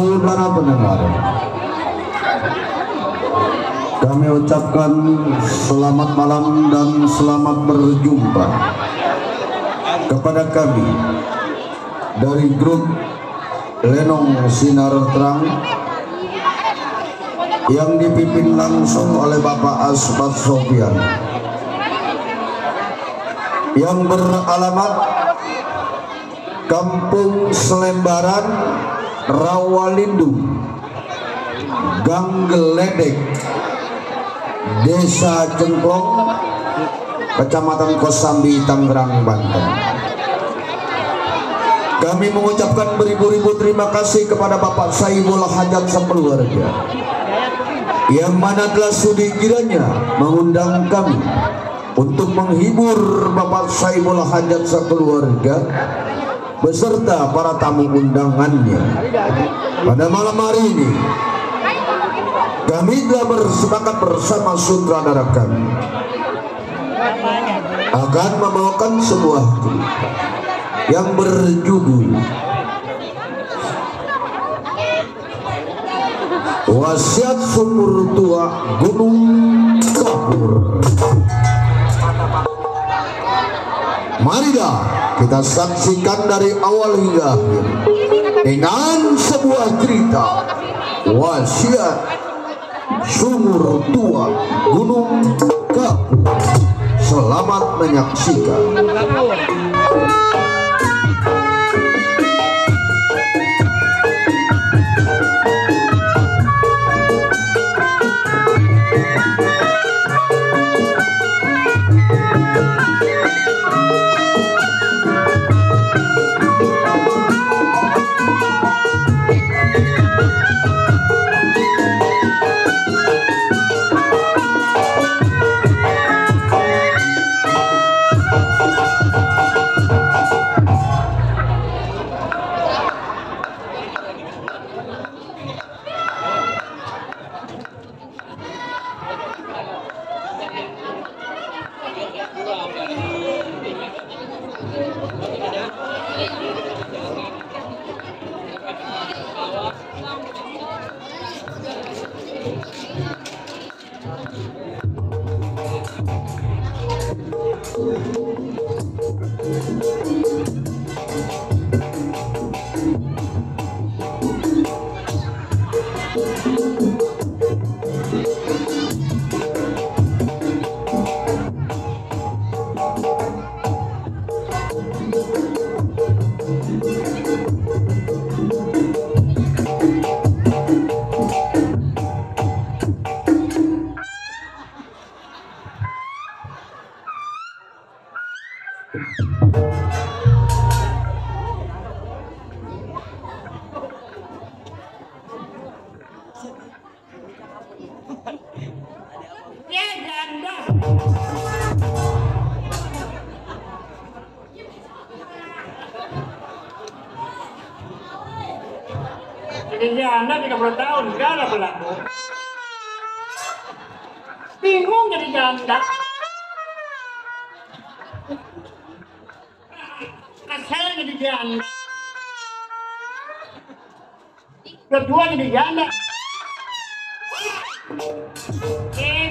Saudara pendengar, kami ucapkan selamat malam dan selamat berjumpa kepada kami dari grup Lenong Sinar Terang yang dipimpin langsung oleh Bapak Asbat Sofian, yang beralamat Kampung Selembaran, Rawalindung, Gang Geledek, Desa Jengklong, Kecamatan Kosambi, Tangerang, Banten. Kami mengucapkan beribu-ribu terima kasih kepada Bapak Saibul Hajat sekeluarga, yang mana telah sudi kiranya mengundang kami untuk menghibur Bapak Saibul Hajat sekeluarga beserta para tamu undangannya. Pada malam hari ini kami telah bersepakat bersama sutradara kami akan membawakan sebuah klip yang berjudul Wasiat Sumur Tua Gunung Kapur. Marilah kita saksikan dari awal hingga akhir dengan sebuah cerita Wasiat Sumur Tua Gunung Kapur. Selamat menyaksikan. Jadi Anda 30 tahun, gak ada pelaku. Bingung jadi janda. Kesel jadi janda. Kedua jadi janda.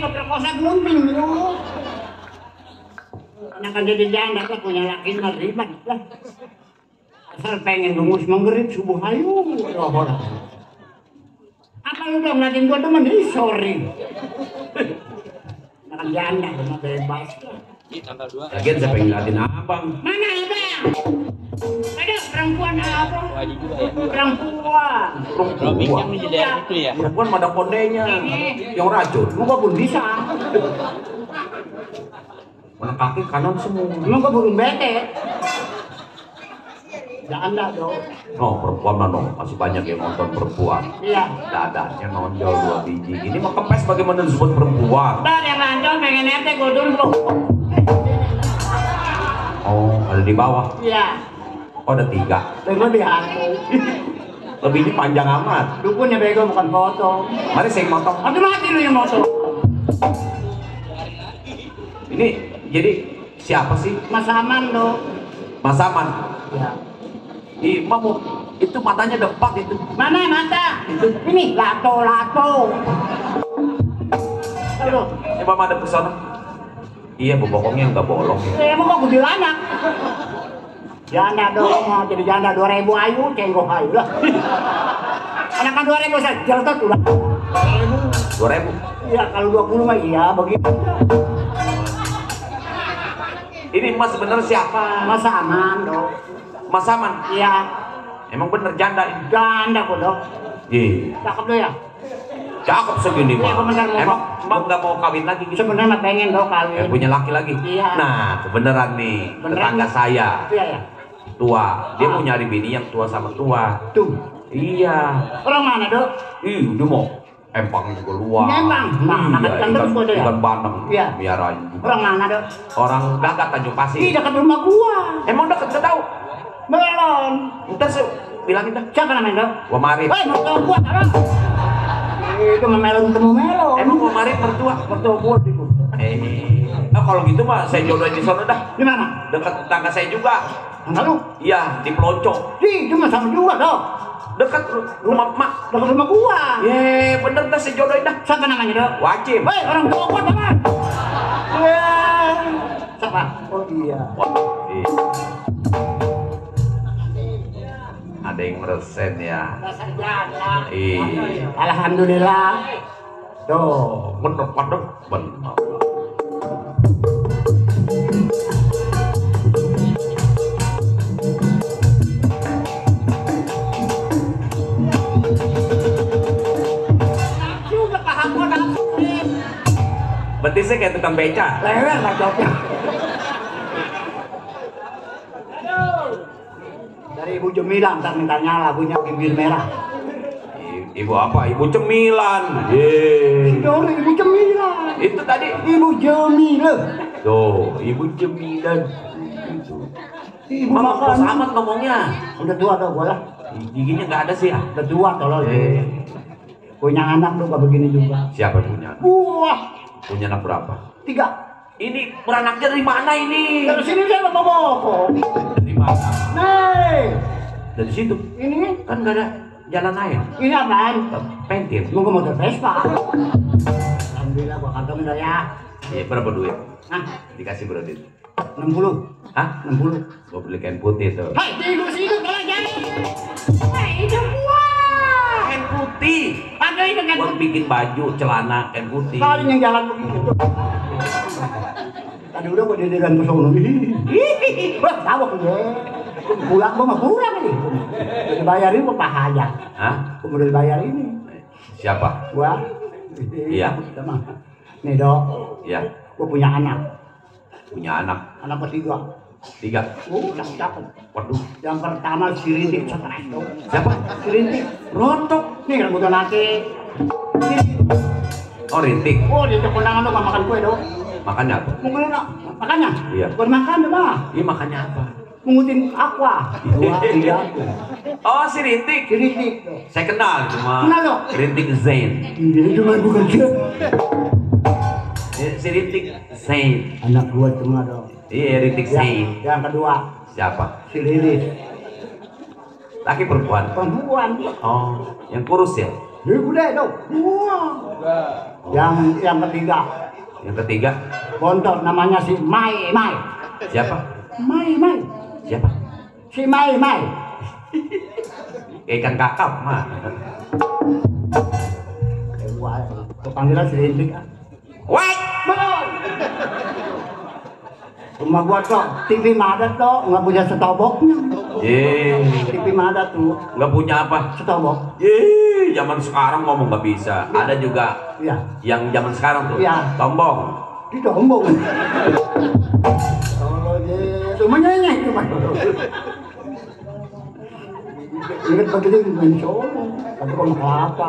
Berperkosa gunting lu. Karena kan jadi janda lah, punya laki ngeribat lah. Asal pengen dungus menggerit subuh hayu. Apa lu udah ngeliatin gua temen ini sorry. Makan janda cuma bebas. Tanggal 2. Lagian saya pengen ngeliatin abang. Mana abang? Ada perempuan apa? Wajib juga ya. Perempuan. Roaming yang menjadi itu ya. Perempuan ada kondenya. Yang racun. Lu gak pun bisa. Mana kaki kanan semua. Emang gua burung bete. Janda dong. Oh, perempuan mah dong. Masih banyak yang nonton perempuan. Iya. Dadanya nonjol 2 biji. Ini mah kempes bagaimana disebut perempuan. Ntar yang lanjut pengen nete gua dulu. Oh, ada di bawah. Iya. Oh, ada 3. Tengok di aku. Lebih ini panjang amat. Dukunnya bego bukan foto. Mari saya motong. Aduh mati lu yang foto. Ini jadi siapa sih? Mas Aman dong. Mas Aman. Ya. Mamu itu matanya depak itu. Mana mata? Ini lato. Aduh, Coba madep ke sana. Iya, bokongnya nggak bolong. emang kok gede anak? Janda dong, mau jadi janda 2.000 ayu, cenggok ayu lah. Anak kan 2.000 saja, jelas udah. 2.000. Iya, kalau 20 mah iya begitu. Ini Mas bener siapa? Mas aman dong. Mas Aman. Iya, Emang bener janda ini? janda kok dong. Iya. Cakep tuh ya. Cakep segini Iya, mah. bener, mau Emang Mak nggak mau kawin lagi gitu? Sebenarnya mah pengen dong kawin. Punya laki lagi? Iya. Nah, kebenaran nih. Beneran Tetangga nih? saya Iya ya. tua. Dia Ah. mau nyari bini yang tua sama tua. Tuh, Iya. orang mana dong? Dia mau empang juga luar. Empang? Nah, Iya, ikan terus gua deh ya? ikan bandeng. Iya. Miarain. Orang mana dong? Orang Gagat Tanjung Di Pasir. dekat rumah gua. Emang deket gak tahu? Melon. Ntar saya bilangin dah. Siapa namanya dong? Gua Marif. Hei, mertua gua sekarang. Itu memelon ketemu melon. Emang gua Marif mertua? mertua gua itu. Kalau gitu mah saya jodohin di sana dah. Di mana? Dekat tetangga saya juga. Enggak lu. Iya, di Pelonco. Di, cuma sama juga dong. Dekat rumah emak. Dekat rumah gua. Ye, bener dah saya jodohin dah. Siapa namanya dong? Wajib. Hei, orang tua gua teman. Ya. Siapa? Oh iya. Ada yang meresen ya. Dasar janda. Iya. Alhamdulillah. Tuh, bener bener bener. Juga paham gua nafsu nih. Betisnya kayak tukang beca. Lewer lah jawabnya. Dari Ibu Jemilan, ntar mintanya lagunya Bibir Merah. Ibu apa? Ibu cemilan. Yeay. Dari Ibu Jemilan. Itu tadi. Ibu Jemilan. Tuh, ibu cemilan. Ibu Mama kos makan. amat ngomongnya. Udah tua tau gua lah. Giginya nggak ada sih ya. Udah tua tolong. Punya anak tuh gak begini juga. Siapa punya? Wah, Punya anak berapa? 3. Ini beranaknya dari mana ini? Dari sini saya mau bawa. Dari mana? Nih, Dari situ. ini Kan nggak ada jalan air. ini apaan? Pentil. Gua motor Vespa. Alhamdulillah gua kantongin dah ya. Iya, berapa duit? Nah, Dikasih berapa duit? 60. Hah? 60. Gua beli kain putih tuh. Hai, tidur sini kalau jadi. Hai, itu gua. Kain putih. Pakai itu kan. Buat bikin baju, celana, kain putih. Kali yang jalan begitu. Tadi udah gua dedegan ke sono. Wah, tahu ya. Pulang gua mah pulang nih. Dibayarin gua paha aja. Hah? Gua mau dibayar ini. Siapa? Gua. Iya. Nih, Dok. Iya. Gua punya anak. Punya anak. Anak ketiga. 3. Cakep. Waduh. Yang pertama si Rintik stres dong. Siapa? Si Rintik rontok. Nih rambutnya nanti. Oh, rintik. Oh, dia kekondangan dong makan kue dong. Makannya apa? Mungkin enak. Makannya? Iya. Bukan makan deh, Bang. Iya, makannya apa? Mengutin aqua. 2, 3. Oh, si rintik. Si Rintik. Saya kenal cuma Kenal lo? Rintik Zain. Dia cuma bukan dia. Si Rintik Zain. Anak gua cuma dong. Iya, Rintik Zain. Yang kedua, Siapa? si Lilis. Laki perempuan? Perempuan. Oh, yang kurus ya? Dia gede dong. Wah. Yang ketiga, Yang ketiga? bontot namanya si Mai. Siapa? Mai. Siapa? Si Mai. Ikan kakap mah. Wah, panggilan si Rintik. Wait! Belum. Rumah gua tuh TV Madat tuh nggak punya setoboknya. TV Madat tuh Nggak punya apa? setobok. Zaman sekarang ngomong nggak bisa. Ada juga Iya. yang zaman sekarang tuh. Iya. Tombong. Ditombong. Oh dia cuma nyanyi cuma. Ingat begitu main solo. Tapi kalau apa?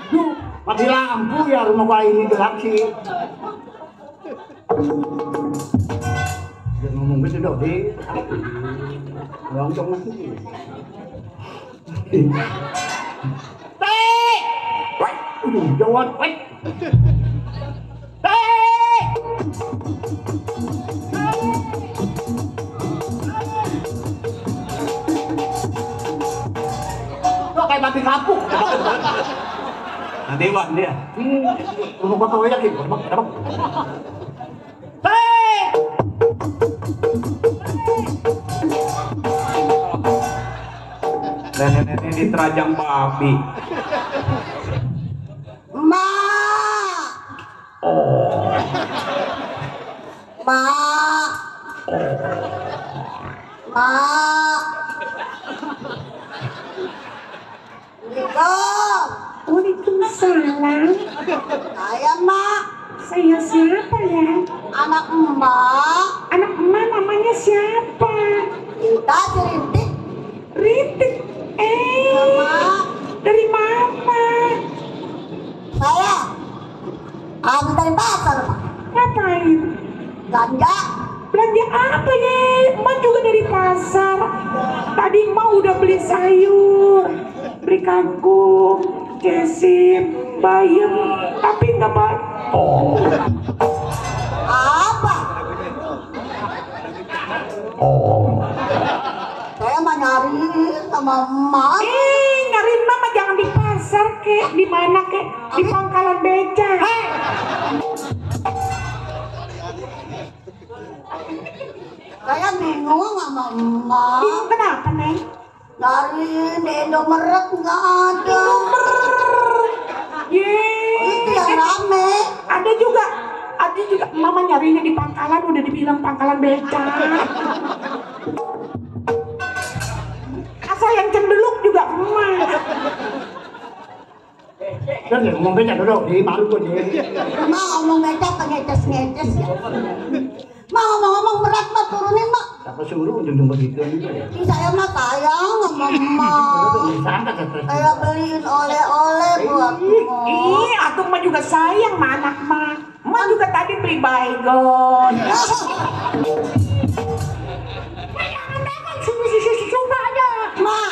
Duh, mati lampu ya rumah gua ini gelap sih. Dia ngomong gitu dong, di loncong lagi. Teh! Wait! Jawab, wait! Teh! api kapuk. Nanti Wan dia. Rumah kau kau yakin? Hei! Nenek-nenek diterajang babi. Mak. Mak. Mak. Waalaikumsalam. Saya Mak. Saya siapa ya? Anak emak. Anak emak namanya siapa? Kita Rintik. Rintik. Mak. Dari mana? Saya. Habis dari pasar Mak. Ngapain? Ganja. Belanja apa ya? Emak juga dari pasar. Tadi emak udah beli sayur, beli kangkung, kesim, bayam, tapi nggak baik. Apa? Saya mah nyari sama emak. Nyari mama jangan di pasar kek, di mana kek? Di pangkalan beca. Saya bingung sama emak. Bingung kenapa, Neng? Nyari di Indomaret nggak ada. Itu yang rame. Ada juga mama nyarinya di pangkalan, udah dibilang pangkalan beca. Asal yang cendeluk juga emak. Kan ya ngomong beca dulu di malu kok dia. Mak ngomong beca pengeces-ngeces ya. Mak ngomong-ngomong berat Mak turunin Mak. Siapa suruh ujung begitu juga ya. Ih, saya mah sayang sama Mak. Saya beliin oleh-oleh buat Mak. Ih, atuk mah juga sayang sama anak mah. Emak juga tadi beli baygon. Suka aja. Mak,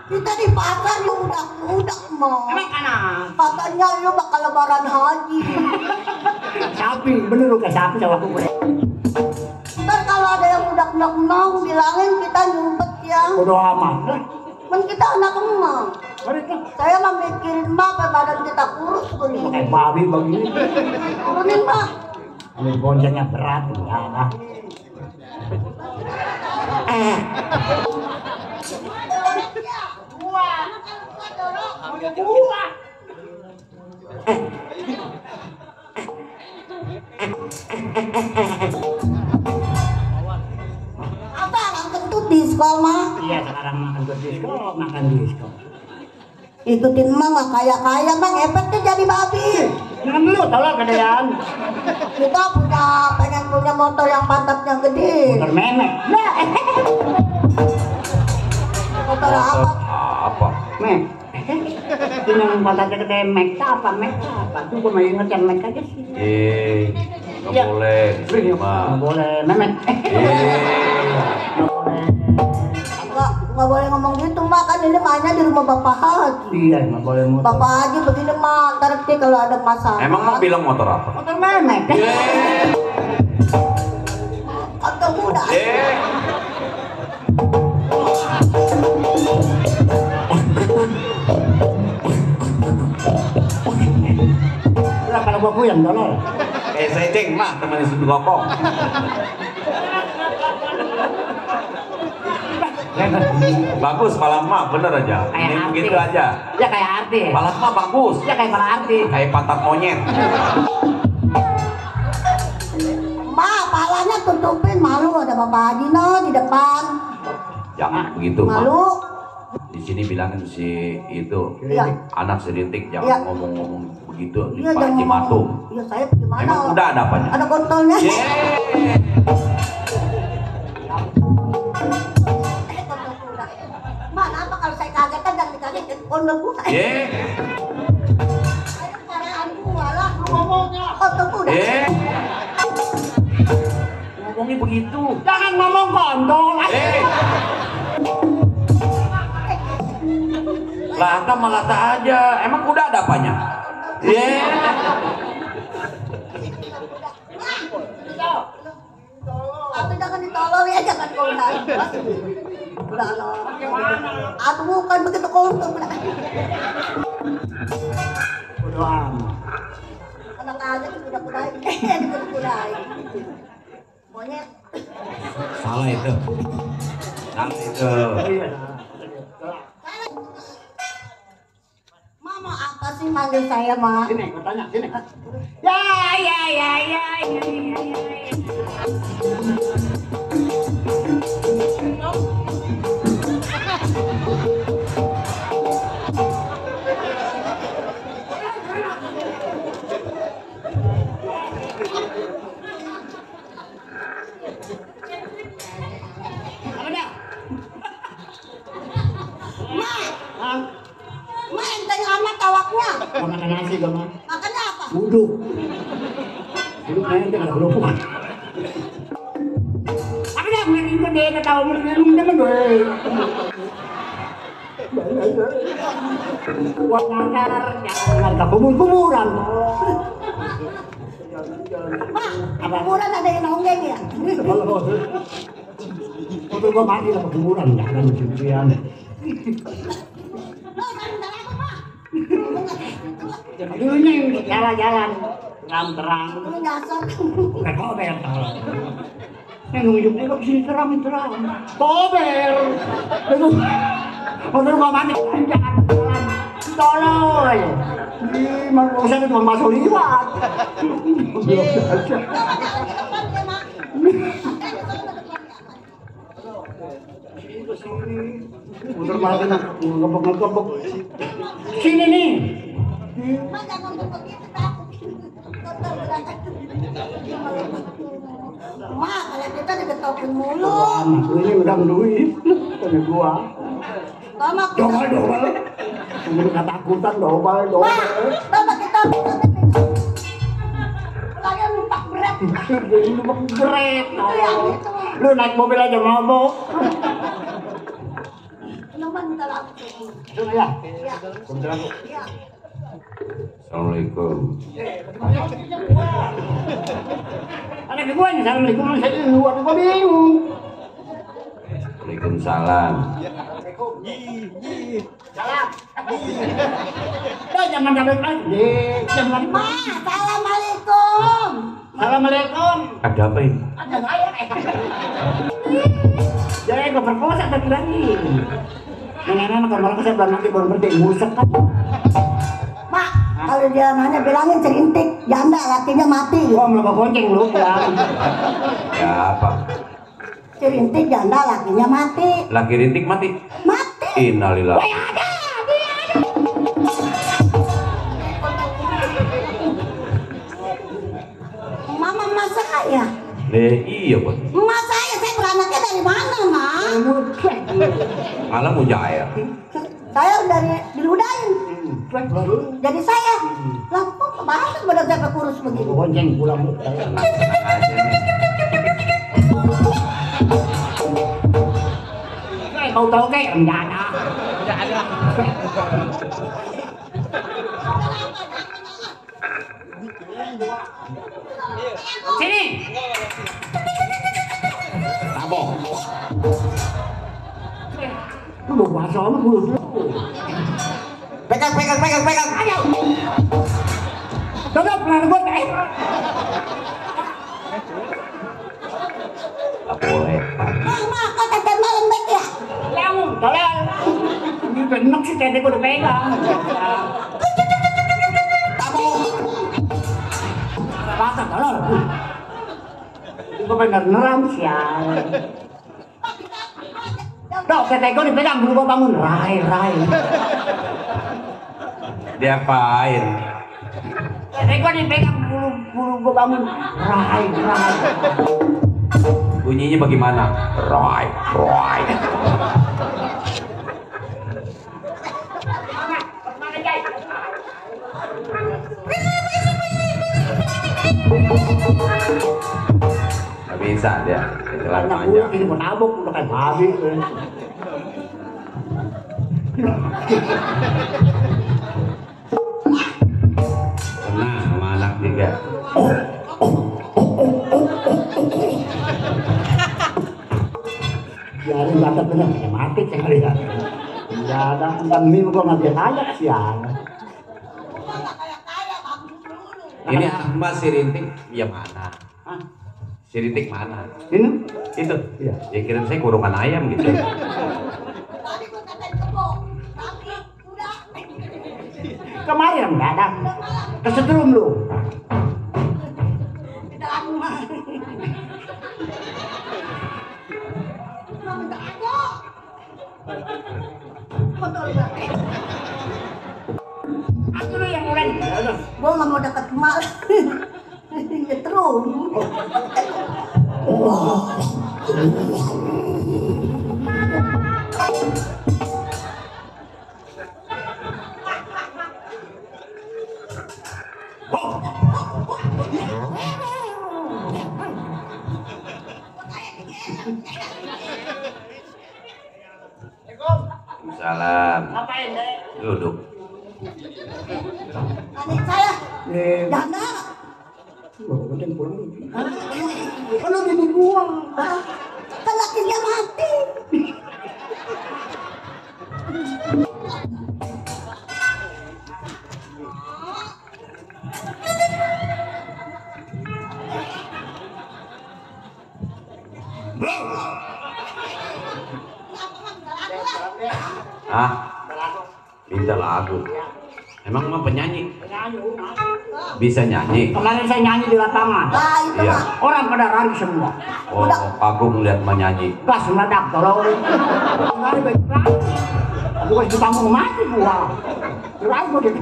kita di pasar lu udah Mak. Emang kenapa? Katanya lu bakal lebaran haji. Sapi, bener lu kayak sapi sama aku. Ntar kalau ada yang udah nong bilangin kita nyumpet ya. Udah aman. Kan kita anak emak. Mereka Saya mah mikirin Mak sampai badan kita kurus begini. kayak babi begini. Turunin Mak. Ini boncengnya berat ya. Nah. Apa orang kentut di sekolah? Iya sekarang makan disko. Ikutin Mak nggak kaya-kaya Mak, efeknya jadi babi. Jangan dulu tolong gedean. Kita pengen punya motor yang pantatnya gede. Motor memek. Nah, Motor apa? Apa? mek. Ini yang pantatnya gede mek apa? Mek apa? Tuh gue mau inget yang mek aja sih. Nggak Ya. boleh. Nggak Mah. boleh memek. Nggak boleh ngomong gitu Mak, kan ini mainnya di rumah Bapak Haji. Iya nggak boleh motor. Bapak Haji begini Mak, ntar nanti kalau ada masalah. Emang mau bilang motor apa? Motor memek. Atau muda. Udah kalau gua puyeng tolong. Saya ceng mah teman Sudu Gokong. Bagus malam mah bener aja. Ini Kayak begitu artis. aja. Ya kayak artis. Malam mah bagus. Ya kayak para artis. Kayak pantat monyet. Mak, palanya tutupin, malu ada Bapak Haji no di depan. Jangan begitu mah. Malu. Di sini bilangin si itu Iya. anak serintik Iya. jangan ngomong-ngomong begitu di Iya, Pak Haji jangan Matung. ngomong. Iya, saya gimana? Emang udah ada apanya? Ada kontolnya. Mana apa kalau saya kaget kan jangan dikagetin kontol kuda. Saya paraan gua lah lu ngomongnya. Kontol kuda. Ngomongnya begitu. Jangan ngomong kontol. Lata melata aja. Emang udah ada apanya? Tapi jangan ditolong ya, jangan kau nangis. Aduh bukan begitu kultum. Bodo amat. Anak aja sudah kudain. Sudah kudain. Monyet. Salah itu. Salah itu. Mama apa sih manggil saya, Ma? Sini, gue tanya, sini. Ya. Apa dah? Ma enteng amat tawaknya. Mau makan nasi gak, Ma? Makannya apa? Wudhu. Wudhu kayaknya dia gak berhubungan. Apa dah? Ngeliatin gue deh, ketawa ngeliatin temen gue. Buat ngantar, jangan ke kubur-kuburan. Ma, kuburan ada yang nonggeng ya? Waktu gue mati lah ke kuburan, jangan cucian. Lo bentar aku, Ma. Dulunya yang jalan-jalan, terang-terang. Lu nyasar. Kayak kober tau. Yang nunjuk dia kesini terang. Kober. Itu. Waktu gue mati, jangan jalan. Tolol. Ih, manusia itu cuma masuk liwat. Udah malah ngebok. Sini nih. Ma jangan begitu takut. Ma, kalau kita digetokin mulu. Anak ini udah duit. Tanya gua. Mama, Dobal. Udah ketakutan dobal. Ma, coba kita lagi numpak berat. Jadi lu geret. Lu naik mobil aja mabok. Kenapa minta lagu? Sudah ya. Ya. Ya. Assalamualaikum. Ada ke gua nih, assalamualaikum. Saya luar gua bingung. Waalaikumsalam. Salam. Jangan balik lagi. Jangan. Ma, assalamualaikum. Assalamualaikum. Ada apa ini? Ada saya. Jangan gua perkosa tadi lagi. Nenek-nenek kalau saya bilang nanti baru berdek musik kan. Ma, kalau dia nanya bilangin cerintik, janda lakinya mati. Gua melebak bonceng lu pulang. Ya apa? Cerintik janda lakinya mati. Laki rintik mati. Mati. Innalillah. Mama masa kaya? Iya, Bos. Emak saya beranaknya dari mana, Ma? Malah mujair. Saya dari diludahin. Jadi saya. Lah kok kebanyakan badan saya kurus begitu? Bonceng pulang lu. Tenang aja nih. Tahu-tahu kayak rencana. Sini. Tabok. Lu bahasa apa dulu? Pegang. Ayo. Dodok pelan gue kayak. Tak boleh. Ma, kok tetes malam baik ya? Lalu, tolong. Ini benar sih tadi gue udah pegang. Rasa tolong. Gue bener neram sial. Dok, tete gue dipegang dulu gue bangun. Rai. Diapain? Tete gue dipegang dulu gue bangun. Rai. Bunyinya bagaimana? Roy. Gak bisa dia, jalan Anak panjang. gue ini mau nabok udah kayak babi. Tenang sama anak juga. Biarin bakat bener, kayak mati sekali ya. Enggak ada, kami gua nggak biasa aja siang. Ini Mas si Rintik ya mana? Hah? Si Rintik mana? Ini? Itu? Iya. Ya kirim saya kurungan ayam gitu. Kemarin nggak ada. Kesetrum lu. Aku lu yang mulai. Gua nggak mau deket emak. Nyetrum. Salam. Ngapain deh? Duduk. Adik saya, Eh, Dana. udah pulang. Kalau ini gua. Kan lakinya mati. Ah, minta lagu. Emang mah penyanyi? Bisa nyanyi? Kemarin saya nyanyi di lapangan. Nah, itu Iya. mah. Orang pada lari semua. Oh, aku ngeliat menyanyi. Gas meledak tolong. Lari baik-baik. Aku harus ditampung mati gua. Lari gua gitu.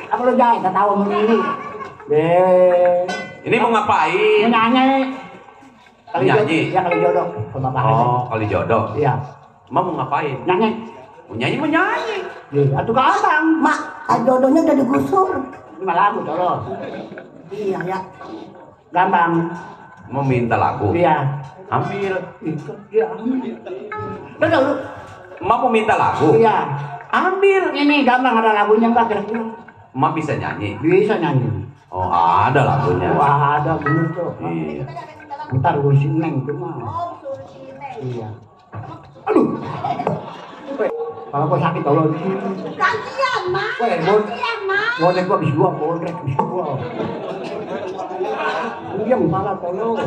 Apa lu jahit? Tak tahu ini. Deh. Ini mau ngapain? Menyanyi. Nyanyi? Ya kali jodoh. Ke bapak aja. Oh, kali jodoh. Iya. Emang mau ngapain? Nyanyi. Mau nyanyi, mau nyanyi. Atuh ke abang. Mak, jodohnya udah digusur. Lima lagu tolong. Iya ya. Gampang. Mau minta lagu? Iya. Ambil. Itu. Iya. Udah lu. Emak mau minta lagu? Iya. Ambil. Ini gampang ada lagunya enggak kira-kira? Emak bisa nyanyi? Bisa nyanyi. Oh, ada lagunya. Wah ada bener tuh. Iya. Ntar urusin neng tuh mah. Iya. Aduh. Weh, kalau kau sakit tolong. Gantian, Mak. Weh, Gantian, Mak. bodek gua habis gua, bodek habis gua. Dia malah tolong.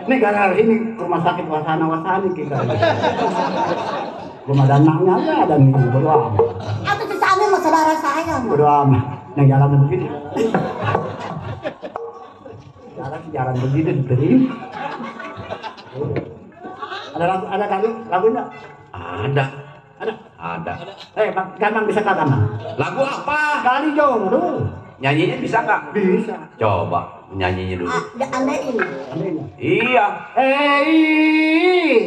Ini gara-gara ini ke rumah sakit wasana-wasani kita. Rumah danangnya aja ada nih, bodo amat. Atau sesama sama saudara saya. Mak. Bodo amat. Yang jalan begini. Jalan begini diterima. Ada lagu enggak? Ada. Ada. Ada. Gampang bisa kata mah. Lagu apa? Kali jodoh. Nyanyinya bisa nggak? Bisa. Coba nyanyinya dulu. Ya andein. Iya.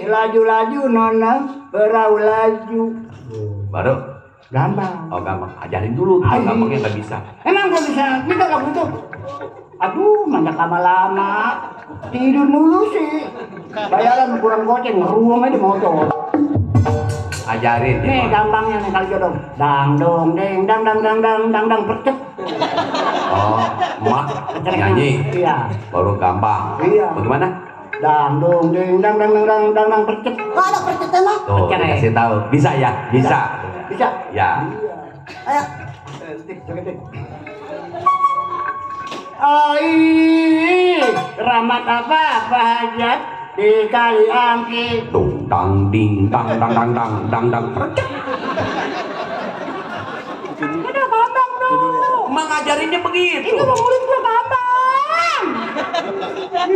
Laju-laju nona berau laju. Baru. Gampang. Oh gampang. Ajarin dulu. Ayo. Gampangnya nggak bisa. Emang gua bisa minta lagu itu? Aduh, banyak lama-lama. Tidur mulu sih. Bayaran kurang goceng, ngeruang aja di motor. Ajarin. Nih gampangnya nih kali jodoh. Dang dong deng dang dang dang dang dang dang percet. Oh, emak nyanyi. Iya. Baru gampang. Iya. Bagaimana? Dang dong deng dang dang dang dang dang dang percet. Kok ada percetnya, Mak? Tuh, Percet, dikasih tahu. Bisa ya? Bisa. Bisa? Ya. Ayo. Oi, keramat apa hajat di kali angki. Tung dang ding dang dang dang dang dang dang. Udah gampang dong. Emang ngajarinnya begitu. Itu mulut gua gampang.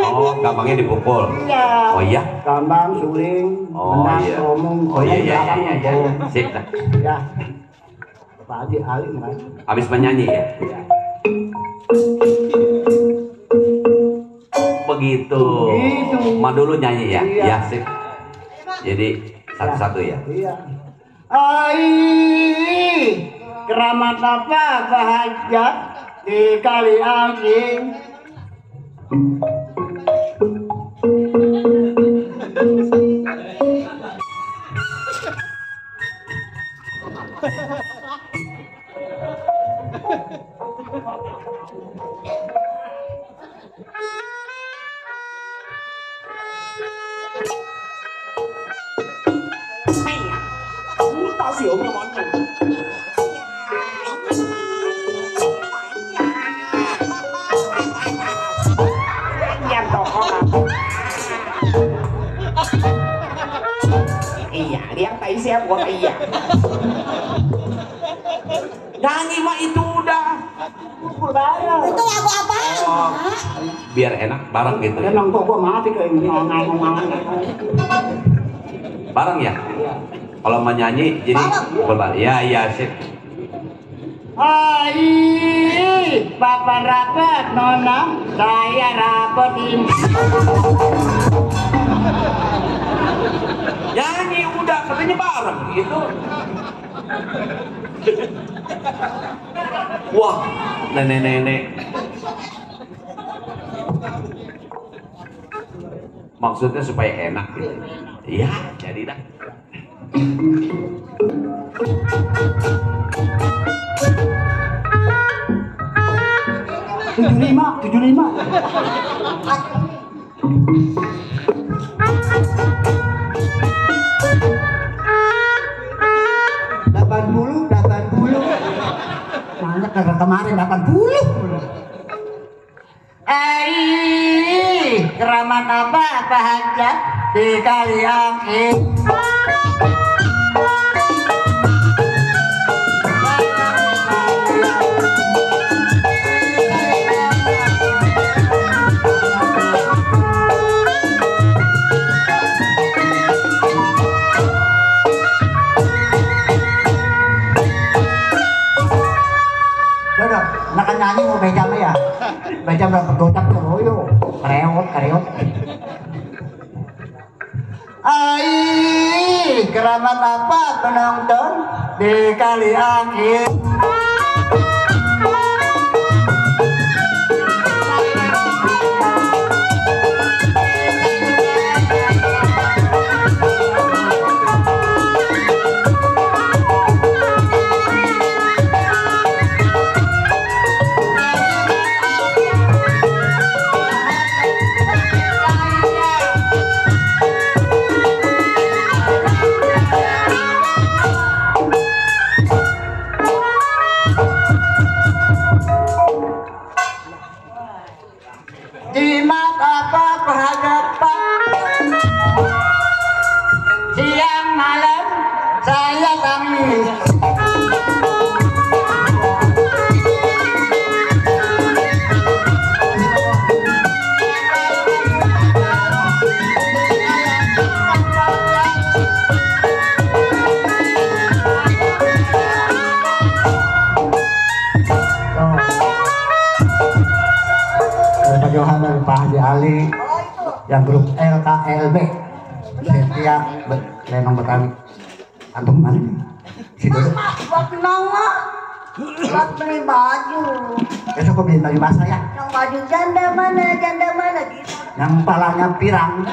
Oh, gampangnya dipukul. Iya. Oh iya. Gampang suling, Oh menang, iya. ngomong, Oh iya iya belakang, iya iya. ngomong. Sip dah. Ya. Pak Haji Alim kan. Habis menyanyi ya. Begitu. Begitu. Ma dulu nyanyi ya. Iya. Ya sip. Jadi satu-satu ya. Iya. Ai, keramat apa hajat di kali angking. Makasih om namanya. Yang toko iya, yang tak siap gua iya. Nyanyi mah itu udah berbayar. Itu lagu apa? Oh, biar enak bareng gitu. Dia nongkrong gua mati kayak gini ngomong-ngomong. Bareng ya? Kalau mau nyanyi jadi berbareng. Ya sip. Hai, Bapak rapat, Nona, saya rapetin. Nyanyi udah katanya bareng gitu. Wah, nenek-nenek. Maksudnya supaya enak gitu. Iya, jadi dah. tujuh lima. Delapan puluh. Mana karena kemarin 80. Keramat apa Pak Hajat di Kaliangin? Nak nyanyi mau bejam ya? Bejam berapa gotak teroyo? Kareot. Keramat apa penonton di Kaliangin? Jimat apa perhadapan siang malam saya tangis. Johan Pak Haji Ali yang grup LKLB setia Lenong Betani. Antum mana nih? Si Dodo. Buat nongol. Buat beli baju. Besok kau beli baju basah ya? Yang baju janda mana gitu. Yang palanya pirang.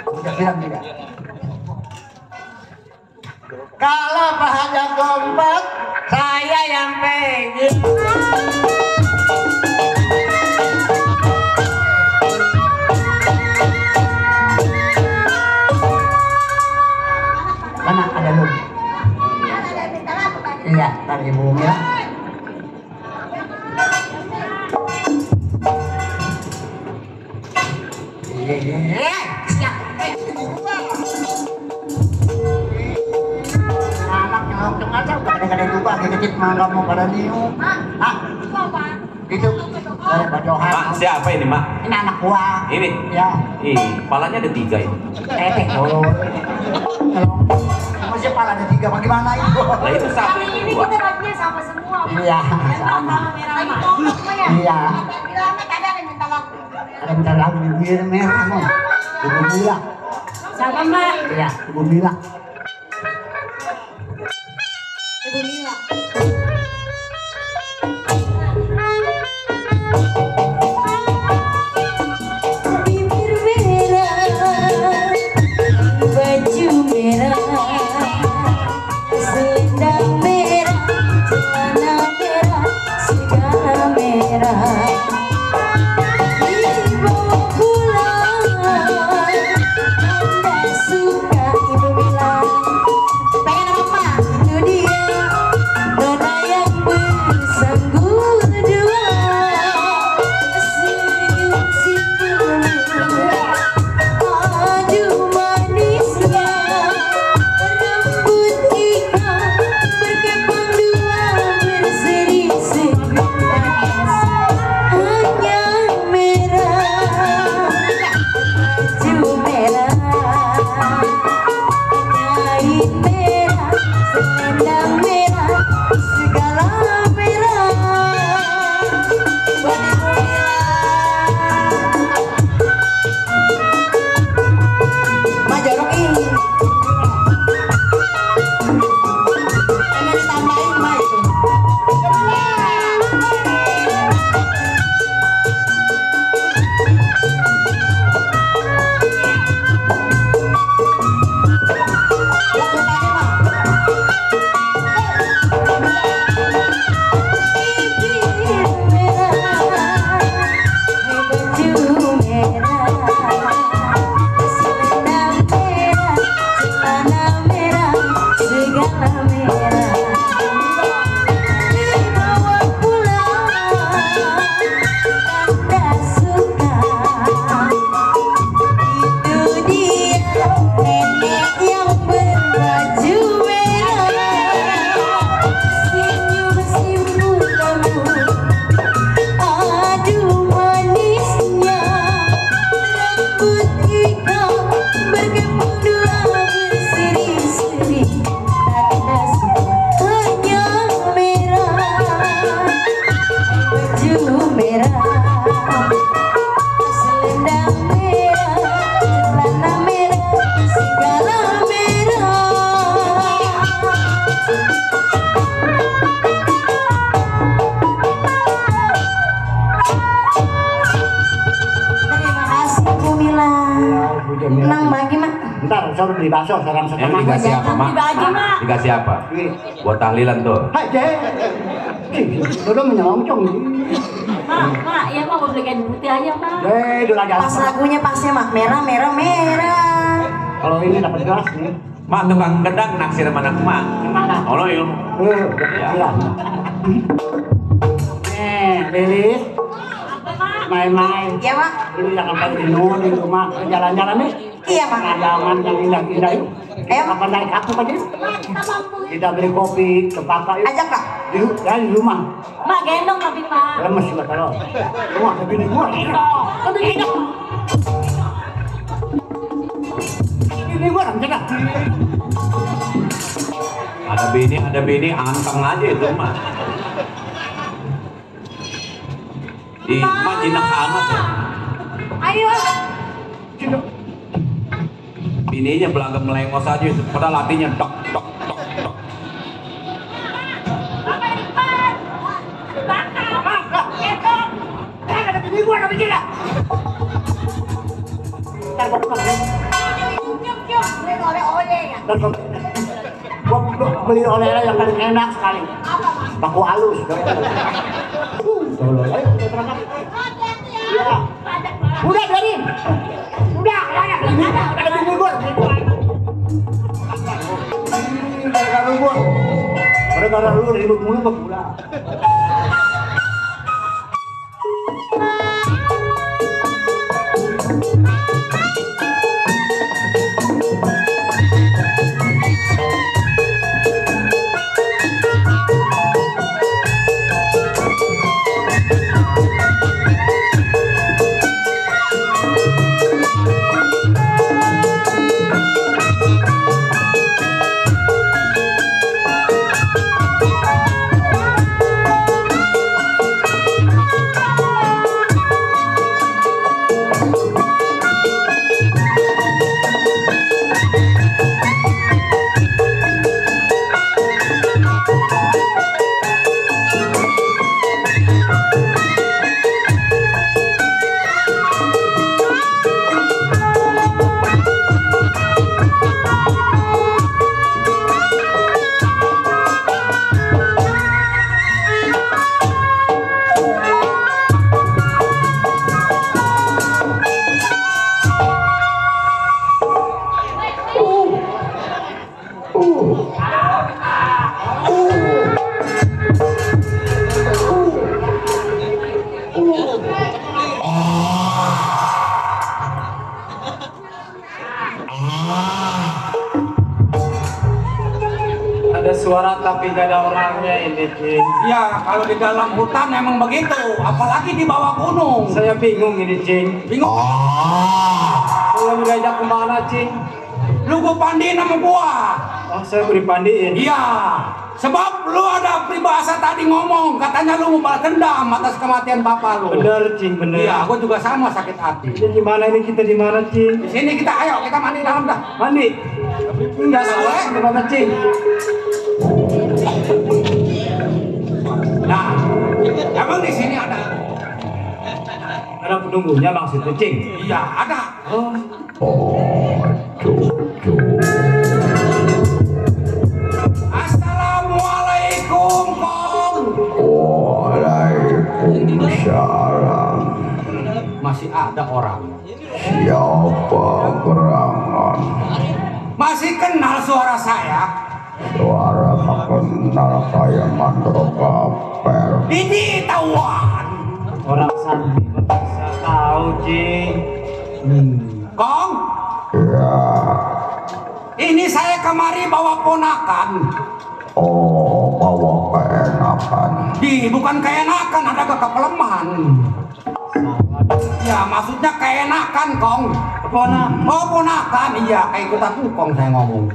Udah pirang tidak? Kalau Pak Haji kompak, saya yang pegang. Mana ada lu? Iya, ntar Ibu Mira. Anak nyolong aja, kadang-kadang juga dikit mau nggak mau pada niu. Ah, itu dari Pak Johan. Mak, siapa ini mak? Ini anak gua. Ini? Ya. Palanya ada 3 ini. Oh. Kalau masih pala ada 3, bagaimana itu? Lah itu satu Kali itu ini 2. kita bajunya sama semua. Iya, sama. Lagi ngomong semua ya? Iya. Bilangnya kadang yang minta lagu. Ada bentar lagi biru merah mau. Ibu Mila. Siapa Mbak? Iya, Ibu Mila. Ibu Mila. Bibir merah, baju merah, selendang merah, celana merah, segala merah. Dibawa pulang, Anda suka Ibu bilang. Nang bagi mak. Ntar saya udah beli bakso sekarang Yang setengah. dikasih apa, Mak? Dibagi, Mak. Dikasih apa? Buat tahlilan tuh. Hai Cek. Udah menyoncong. Mak, ya mak mau beli kain putih aja mak. Dulu aja. Pas lagunya pasnya mak merah merah merah. Kalau ini dapat gelas nih. Mak tukang gedang naksir sama anak Mak. Gimana? Oh iya. Ya. Lilis. Main-main. Iya mak. Ini jangan pada di rumah jalan-jalan nih. Iya mak. Pengalaman yang indah-indah yuk. Kapan naik aku aja? Kita beli kopi ke papa yuk. Ajak kak. Di rumah. Mak gendong tapi mak. Lemes juga kalau. Rumah tapi ini gua. Tapi ini. Ini gua jangan. Ada bini anteng aja itu Mak. Mak jinak amat ya. Ayo. Bininya belakang melengos aja itu. Padahal hatinya tok tok tok tok. Ini gua tapi tidak. Ntar gua pulang ya. Beli oleh-oleh ya. Ntar gua beli oleh-oleh yang paling enak sekali. Baku halus. Ayo kita berangkat. Iya. Udah biarin. Udah, ada tunggu gua. Gara-gara gua. Gara-gara lu ribut mulu gua pulang. Ada suara tapi gak ada orangnya ini, Cing. Ya, kalau di dalam hutan emang begitu, apalagi di bawah gunung. Saya bingung ini, Cing. Bingung. Saya mau diajak kemana, Cing? Lu gua pandiin sama gua. Oh, saya mau dipandiin. Iya, sebab lu ada peribahasa tadi ngomong, katanya lu mau balas dendam atas kematian bapak lu. Bener, Cing, bener. Iya, gua juga sama sakit hati. Ini gimana ini kita di mana, Cing? Di sini kita, ayo kita mandi dalam dah. Mandi. Enggak boleh. Gimana, Cing? Nah, emang di sini ada penunggunya maksudnya, Cing? Iya, ada. Assalamualaikum, Kong. Waalaikumsalam. Masih ada orang. Siapa gerangan? Masih kenal suara saya? Suara kenal kayak mandor kapel. Ini tahuan. Orang Sambi bisa tahu, Cing. Kong, Ya, ini saya kemari bawa ponakan. oh bawa keenakan. Bukan keenakan, ada kekepeleman. Ya, maksudnya keenakan, Kong. Oh, ponakan. Iya, kayak ikut aku, Kong, saya ngomong.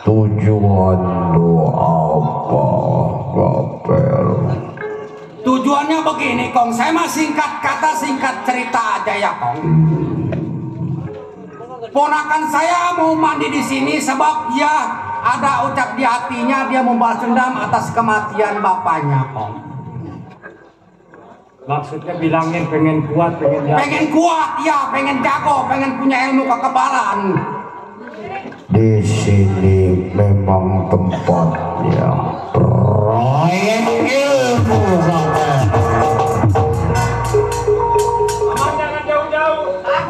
Tujuan lu apa, kapel? Tujuannya begini, Kong. Saya mah singkat kata, singkat cerita aja ya, Kong. Ponakan saya mau mandi di sini sebab dia ada ucap di hatinya dia membalas dendam atas kematian bapaknya, Kong. Maksudnya bilangin pengen kuat, pengen jago. Pengen kuat, ya, pengen jago, pengen punya ilmu kekebalan. Di sini memang tempatnya proyek ilmu.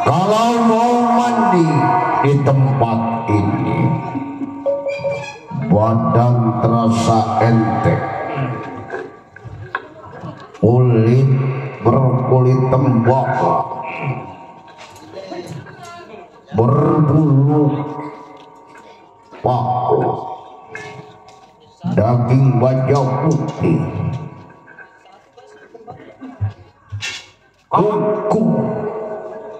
Kalau mau mandi di tempat ini, badan terasa enteng, kulit berkulit tembakau, berbulu paku, daging baja putih, kuku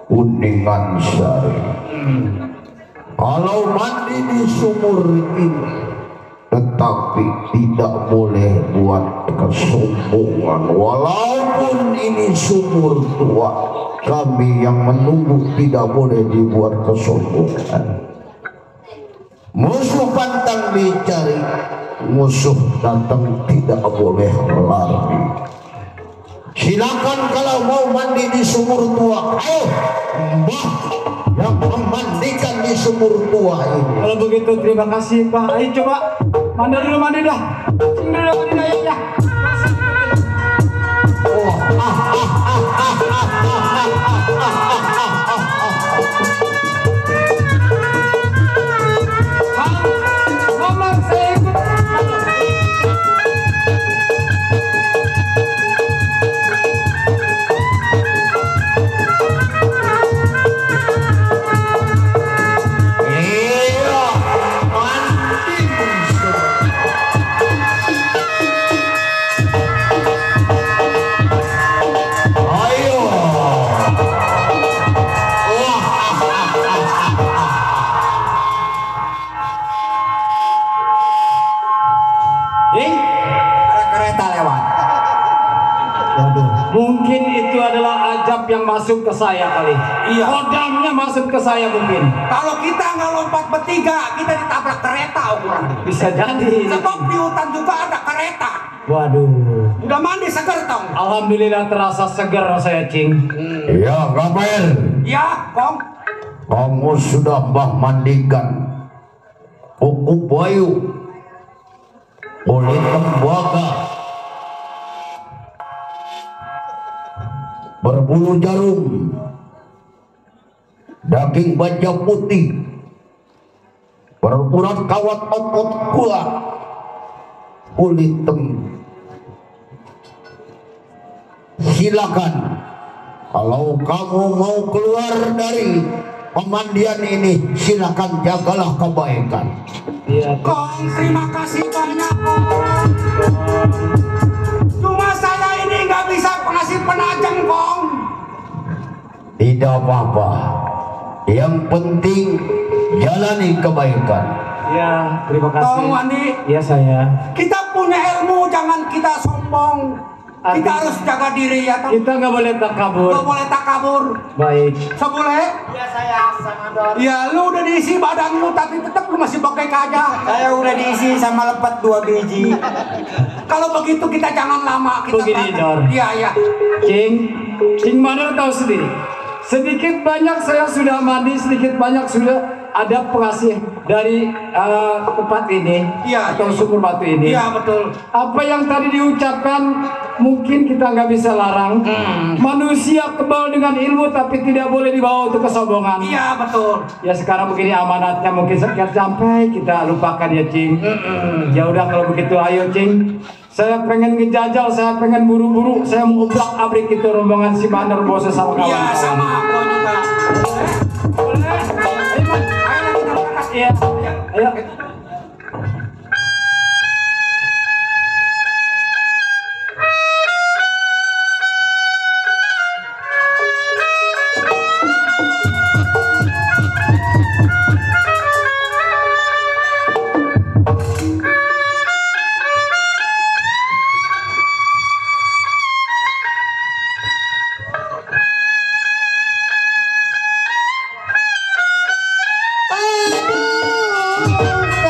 kuningan sari. Kalau mandi di sumur ini, tetapi tidak boleh buat kesombongan. Walaupun ini sumur tua, kami yang menunggu tidak boleh dibuat kesombongan. Musuh pantang dicari, musuh datang tidak boleh lari. Silakan kalau mau mandi di sumur tua, ayo Mbah yang memandikan di sumur tua ini. Kalau begitu terima kasih Pak. Ayo coba mandi dulu, mandi dah. Sini dulu, mandi dah ya. Mama saya ikut. Mungkin itu adalah ajab yang masuk ke saya kali. Iya. Kodamnya masuk ke saya mungkin. Kalau kita nggak lompat bertiga, kita ditabrak kereta ukuran. Bisa jadi. Sebab di hutan juga ada kereta. Waduh. Udah mandi seger tong. Alhamdulillah terasa segar saya, Cing. Ya, Gamer. Ya, Kong. Kamu sudah Mbah mandikan kuku bayu, kulit tembaga, berbulu jarum, daging baja putih, berurat kawat otot kuat, kulit Silakan kalau kamu mau keluar dari pemandian ini, silakan jagalah kebaikan. Iya. Kong, terima kasih banyak, Kong. Cuma saya ini nggak bisa ngasih penajam, Kong. Tidak apa-apa. Yang penting jalani kebaikan. Ya, terima kasih. Kong Wandi, Iya saya. kita punya ilmu, jangan kita sombong. Kita harus jaga diri ya, Tong. Kita nggak boleh takabur. Nggak boleh takabur. Baik. Sebboleh? Iya saya sangat. Ya, lu udah diisi badan lu, tapi tetap lu masih bokek aja. Saya udah diisi sama lepat 2 biji. Kalau begitu kita jangan lama. Kita Begini, Dor. Iya, iya. Cing Mandor tahu sendiri. Sedikit banyak saya sudah mandi, sedikit banyak sudah ada pengasih dari tempat ini, Iya, atau iya. sumur batu ini. Iya, betul. Apa yang tadi diucapkan mungkin kita nggak bisa larang. Manusia kebal dengan ilmu tapi tidak boleh dibawa untuk kesombongan. Iya, betul. Ya sekarang begini amanatnya mungkin sekian sampai kita lupakan ya Cing. Ya udah kalau begitu ayo Cing. Saya pengen ngejajal, saya pengen buru-buru, saya mau obrak-abrik itu rombongan si Bandar Bose sama Iya, kawan-kawan. sama aku juga. Boleh? Boleh? Ayo kita berangkat. Iya. Ayo. Aduh,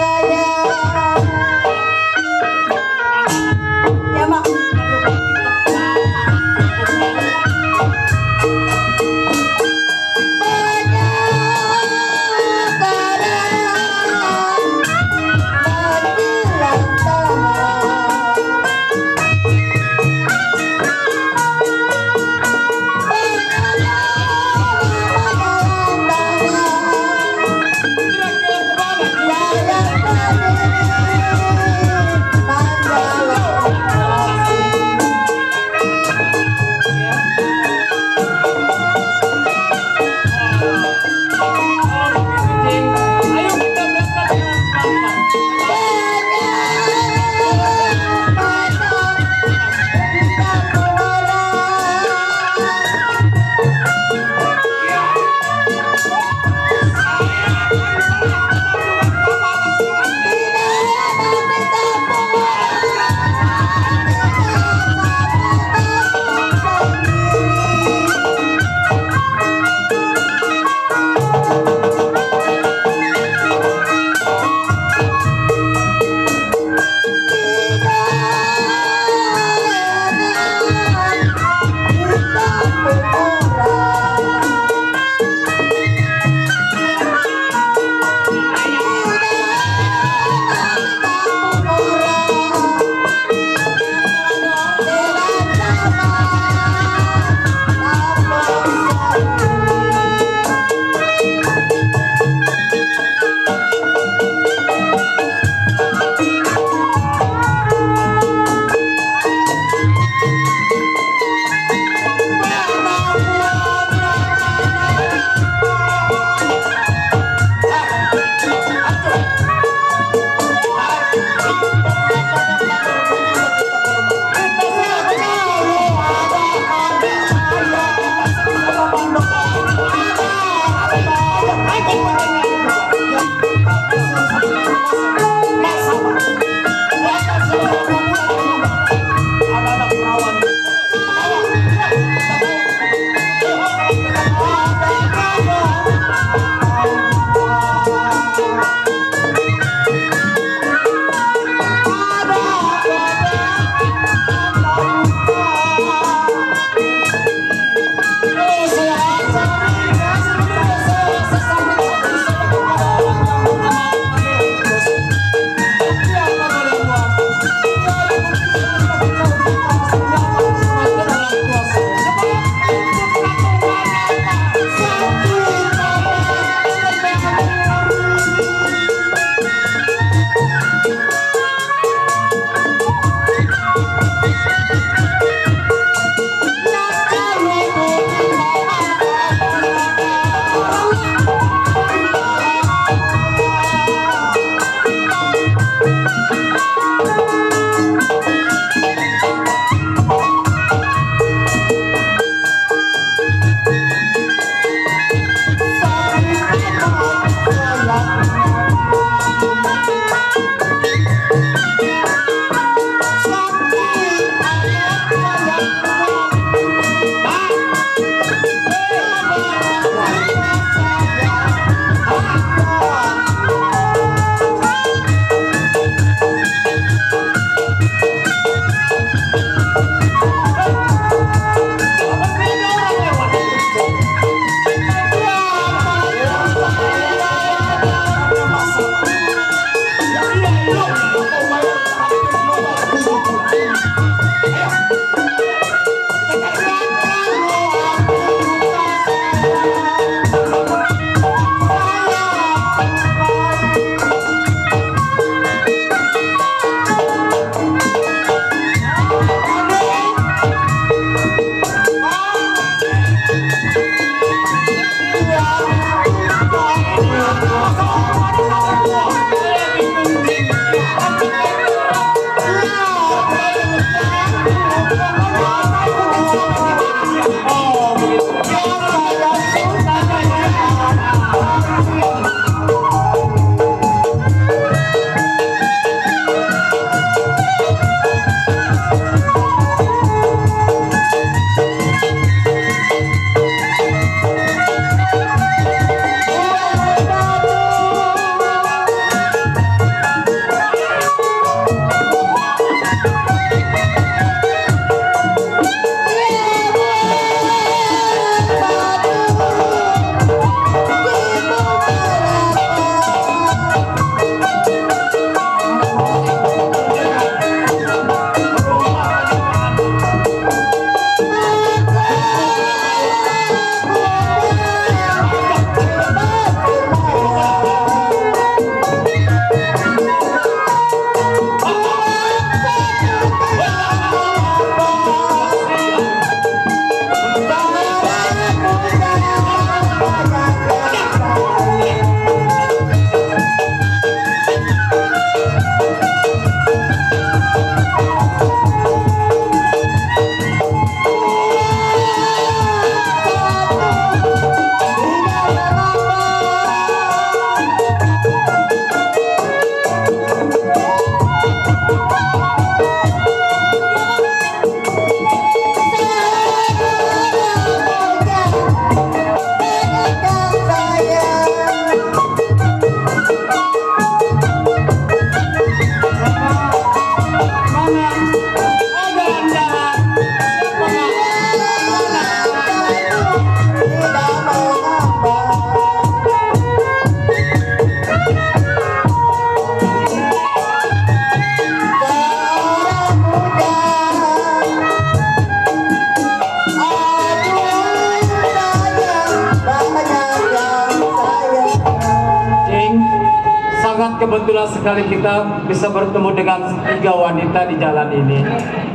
kebetulan sekali kita bisa bertemu dengan 3 wanita di jalan ini.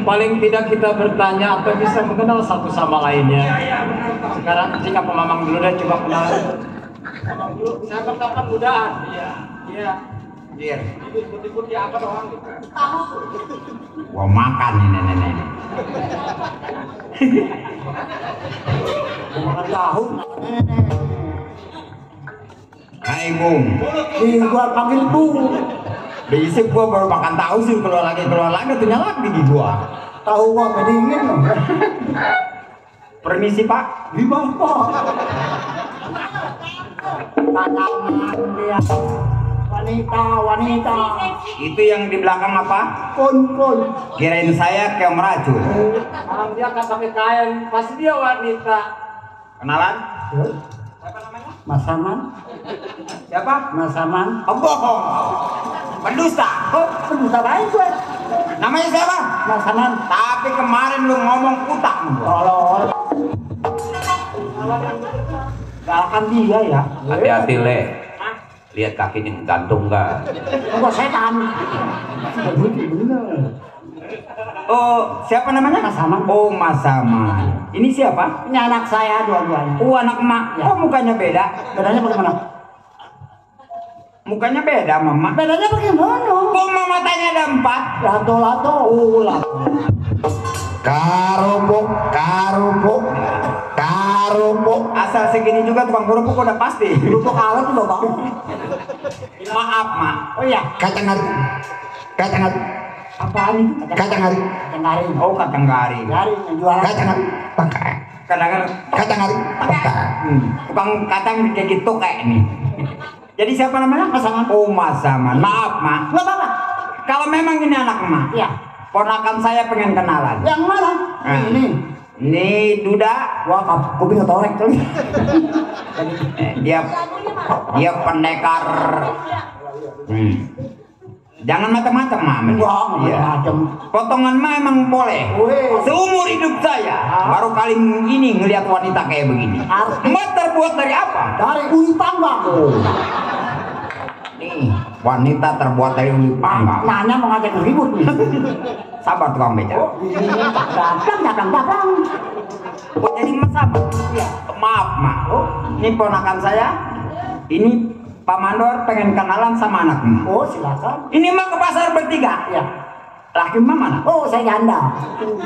Paling tidak kita bertanya atau bisa mengenal satu sama lainnya. Sekarang jika Mamang dulu deh, coba kenal. Saya kapan mudaan? Iya. Dir. Ikut dia apa doang? Gua makan ini nenek. Makan tahu. Hai Bung. Gua panggil Bu. Besok gua baru makan tahu sih keluar lagi tuh nyala gigi gua. Tahu gua dingin. Permisi Pak. Gimana Pak? Tangan dia. Wanita. Itu yang di belakang apa? Kon. Kirain saya kayak meracun. Dia kan pakai kain, pasti dia wanita. Kenalan? Siapa namanya? Mas Saman. Siapa? Mas Saman. Oh, bohong. Pendusta. Oh, pendusta baik gue. Namanya siapa? Mas Saman. Tapi kemarin lu ngomong utang. Tolol. Galakkan dia ya. Hati-hati Le. Lihat kakinya gantung gak? Enggak setan. Bener. Oh, siapa namanya? Mas Saman. Oh, Mas Saman. Ini siapa? Ini anak saya dua-duanya. Oh, anak emak. Ya. Oh, mukanya beda. Bedanya bagaimana? Mukanya beda, Mama. Bedanya bagaimana? Kok Mama tanya ada 4? Lato. Karupuk. Asal segini juga tukang kerupuk udah pasti. Kerupuk alat udah bang. Maaf, Mak. Oh iya. Kacang garing. Apaan itu? Kacang garing. Kacang garing. Oh, kacang garing. Garing yang jualan. Kacang garing. Kacang garing. Tukang kacang kayak gitu kayak ini. Jadi siapa namanya? Mas Saman. Oh, Mas Saman. Maaf, Mak. Nggak apa-apa. Kalau memang ini anak emak, Iya. ponakan saya pengen kenalan. Yang mana? Ini. Ini Duda. Wah, kuping ketorek kali. Dia pendekar. Jangan macam-macam, Mama. Wah, Iya. macam. Potongan mah emang boleh. Weh. Seumur hidup saya baru kali ini ngelihat wanita kayak begini. Emak terbuat dari apa? Dari uli panggang. Nih, wanita terbuat dari uli panggang. Nanya mau ngajak ribut nih. Sabar tukang beca. Dagang. Oh, jadi Mas Saman? Iya. Maaf, Mak. Ini ponakan saya. Ini Pak Mandor pengen kenalan sama anak emak. Oh, silakan. Ini mah ke pasar bertiga. Iya. Laki emak mana? Oh, saya janda.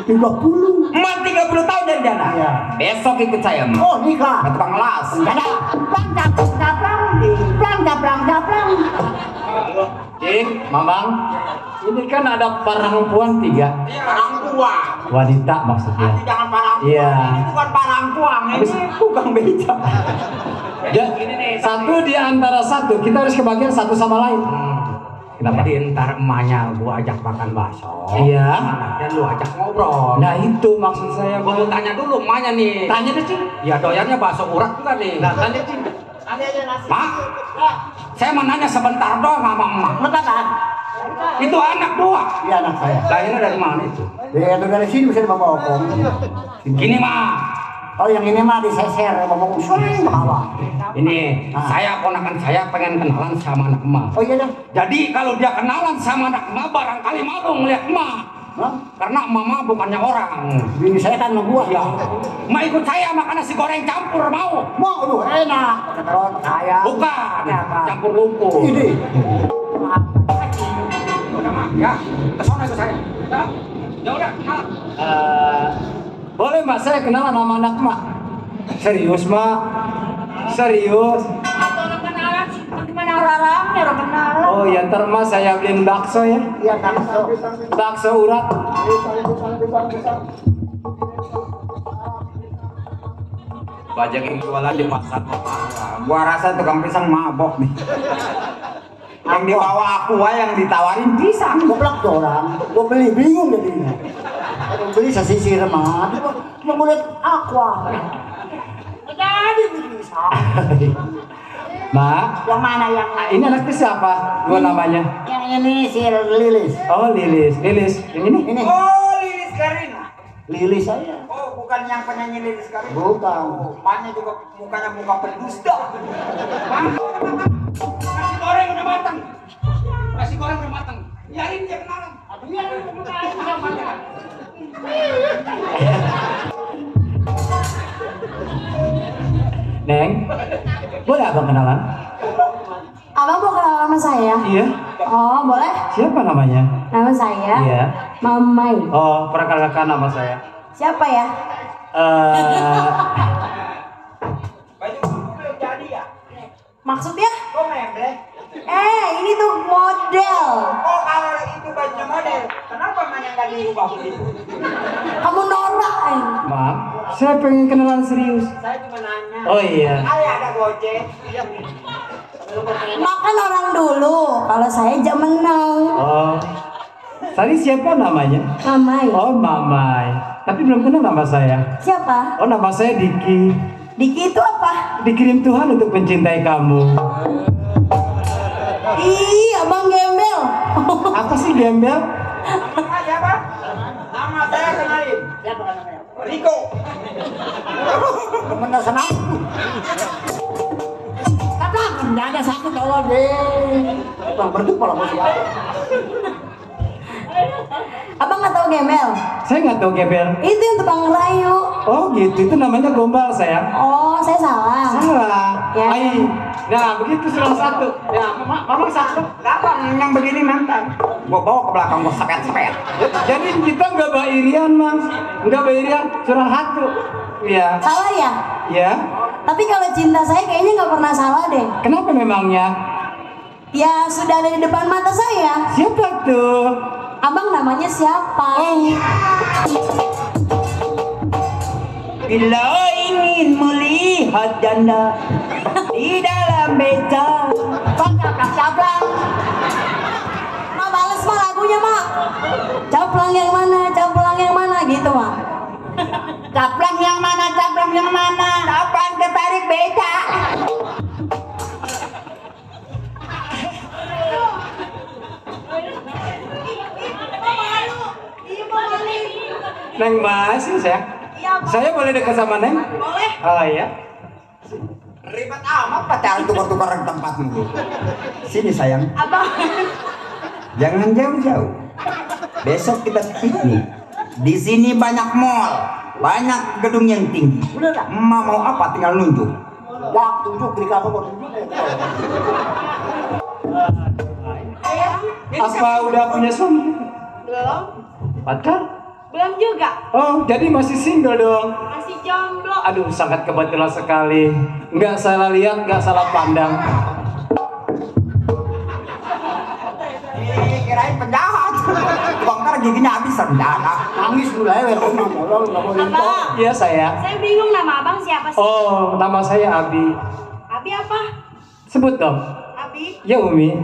30. Emak 30 tahun dari janda. Iya. Besok ikut saya, Emak. Oh, nikah. Ke tukang las. Janda. Plang. Cik, Mamang, ini kan ada perempuan 3. Parang tua. Wanita maksudnya. Jangan parang tua. Iya. Ini bukan parang tua. Ini tukang beca. Ya, satu di antara satu, kita harus kebagian satu sama lain. Kenapa? Jadi ntar emaknya gua ajak makan bakso. Iya. Dan lu ajak ngobrol. Nah itu maksud saya. Gua mau tanya dulu emaknya nih. Tanya deh, Cik. Ya doyannya bakso urat enggak nih? Nah, tanya, Cik. Mak, saya mau nanya sebentar doang sama emak. Letakkan. Itu anak dua. Iya, anak saya. Lahirnya dari mana itu? Dia dari sini bisa dibawa okong. Gini mah. Oh, yang ini mah diseser bawa sering ke bawah. Ini saya ponakan saya pengen kenalan sama anak emak. Oh iya dah. Jadi kalau dia kenalan sama anak emak barangkali malu ngeliat emak. Hah? Karena mama bukannya orang. Bini saya kan mau gua. Ya. Emak ikut saya makan nasi goreng campur mau? Mau, aduh enak. Terus saya. Bukan. Apa? Campur lumpur. Ini. Udah mah, ya. Kesana ikut saya. Ya udah. Boleh Mak, saya kenalan sama anak Mak. Serius Mak? Serius? Gimana orang-orangnya orang kenalan? Oh ya ntar Mak saya beliin bakso ya. Iya, bakso. Bakso urat. Bajak yang jualan di pasar. Gua rasa tukang pisang mabok nih. Yang dibawa aku yang ditawarin pisang. Goblok tuh orang. Gua beli bingung jadinya. Gua beli sesisir mah. Cuma mau lihat aqua. Jadi bisa. Mak, Yang mana yang ini anaknya siapa? Dua namanya. Yang ini si Lilis. Oh Lilis. Yang ini? Ini Oh, Lilis Karina. Lilis saya. Oh, bukan yang penyanyi Lilis Karina. Bukan. Oh, emaknya juga mukanya muka pendusta. Nasi goreng udah matang. Biarin dia kenalan. Neng, boleh abang kenalan? Abang mau kenalan sama saya? Iya. Oh, boleh. Siapa namanya? Nama saya Iya. Mamai. Oh, perkenalkan nama saya. Siapa ya? Maksudnya? Ini tuh model. Oh, kalau itu baju model, kenapa mana nggak dirubah begitu? Kamu norak. Maaf, saya pengen kenalan serius. Saya cuma nanya. Oh iya. Ayah ada gojek. Makan orang dulu. Kalau saya zaman now. Oh, tadi siapa namanya? Mamai. Oh, Mamai. Tapi belum kenal nama saya. Siapa? Oh, nama saya Diki. Diki itu apa? Dikirim Tuhan untuk mencintai kamu. Ih, abang gembel. Apa sih gembel? Nama siapa? Nama saya kenalin. Siapa namanya? Riko. Bener senang. Kata nggak sakit Allah deh. Bang berdua kalau mau siapa? Abang nggak tahu gembel? Saya nggak tahu gembel. Itu yang tukang ngerayu. Oh gitu, itu namanya gombal sayang. Oh, saya salah. Salah. Ya. Ai. Nah begitu salah satu. Ya, mama satu. Kapan yang begini mantan? Gua bawa ke belakang gua sepet-sepet. Jadi kita nggak bairian mas, nggak bairian, curang hatu. Iya. Salah ya? Ya. Tapi kalau cinta saya kayaknya nggak pernah salah deh. Kenapa memangnya? Ya sudah ada di depan mata saya. Siapa tuh? Abang namanya siapa? Bila ingin melihat janda di dalam beca, Bang, caplang. Mak bales mah lagunya mak. Caplang yang mana? Caplang yang mana gitu mak. caplang yang mana? Caplang yang mana? Kapan ketarik beca? Neng masih sayang. Saya boleh dekat sama Neng? Boleh. Oh iya. Ribet amat pacaran tukar-tukaran tempatmu. Sini sayang. Abang. Jangan jauh-jauh. Besok kita piknik. Di sini banyak mall, banyak gedung yang tinggi. Emak mau apa? Tinggal nunjuk. Dak tunjuk di kamu kok tunjuk. Apa udah punya suami? Belum. Pacar? Belum juga. Oh, jadi masih single dong? Masih jomblo. Aduh, sangat kebetulan sekali. Nggak salah lihat, nggak salah pandang. Kirain penjahat. Bongkar giginya habis rencana. Nangis dulu ya, ngomong nggak boleh. Abang. Iya saya. Saya bingung nama abang siapa sih? Oh, nama saya Abi. Abi apa? Sebut dong. Abi? Ya Umi.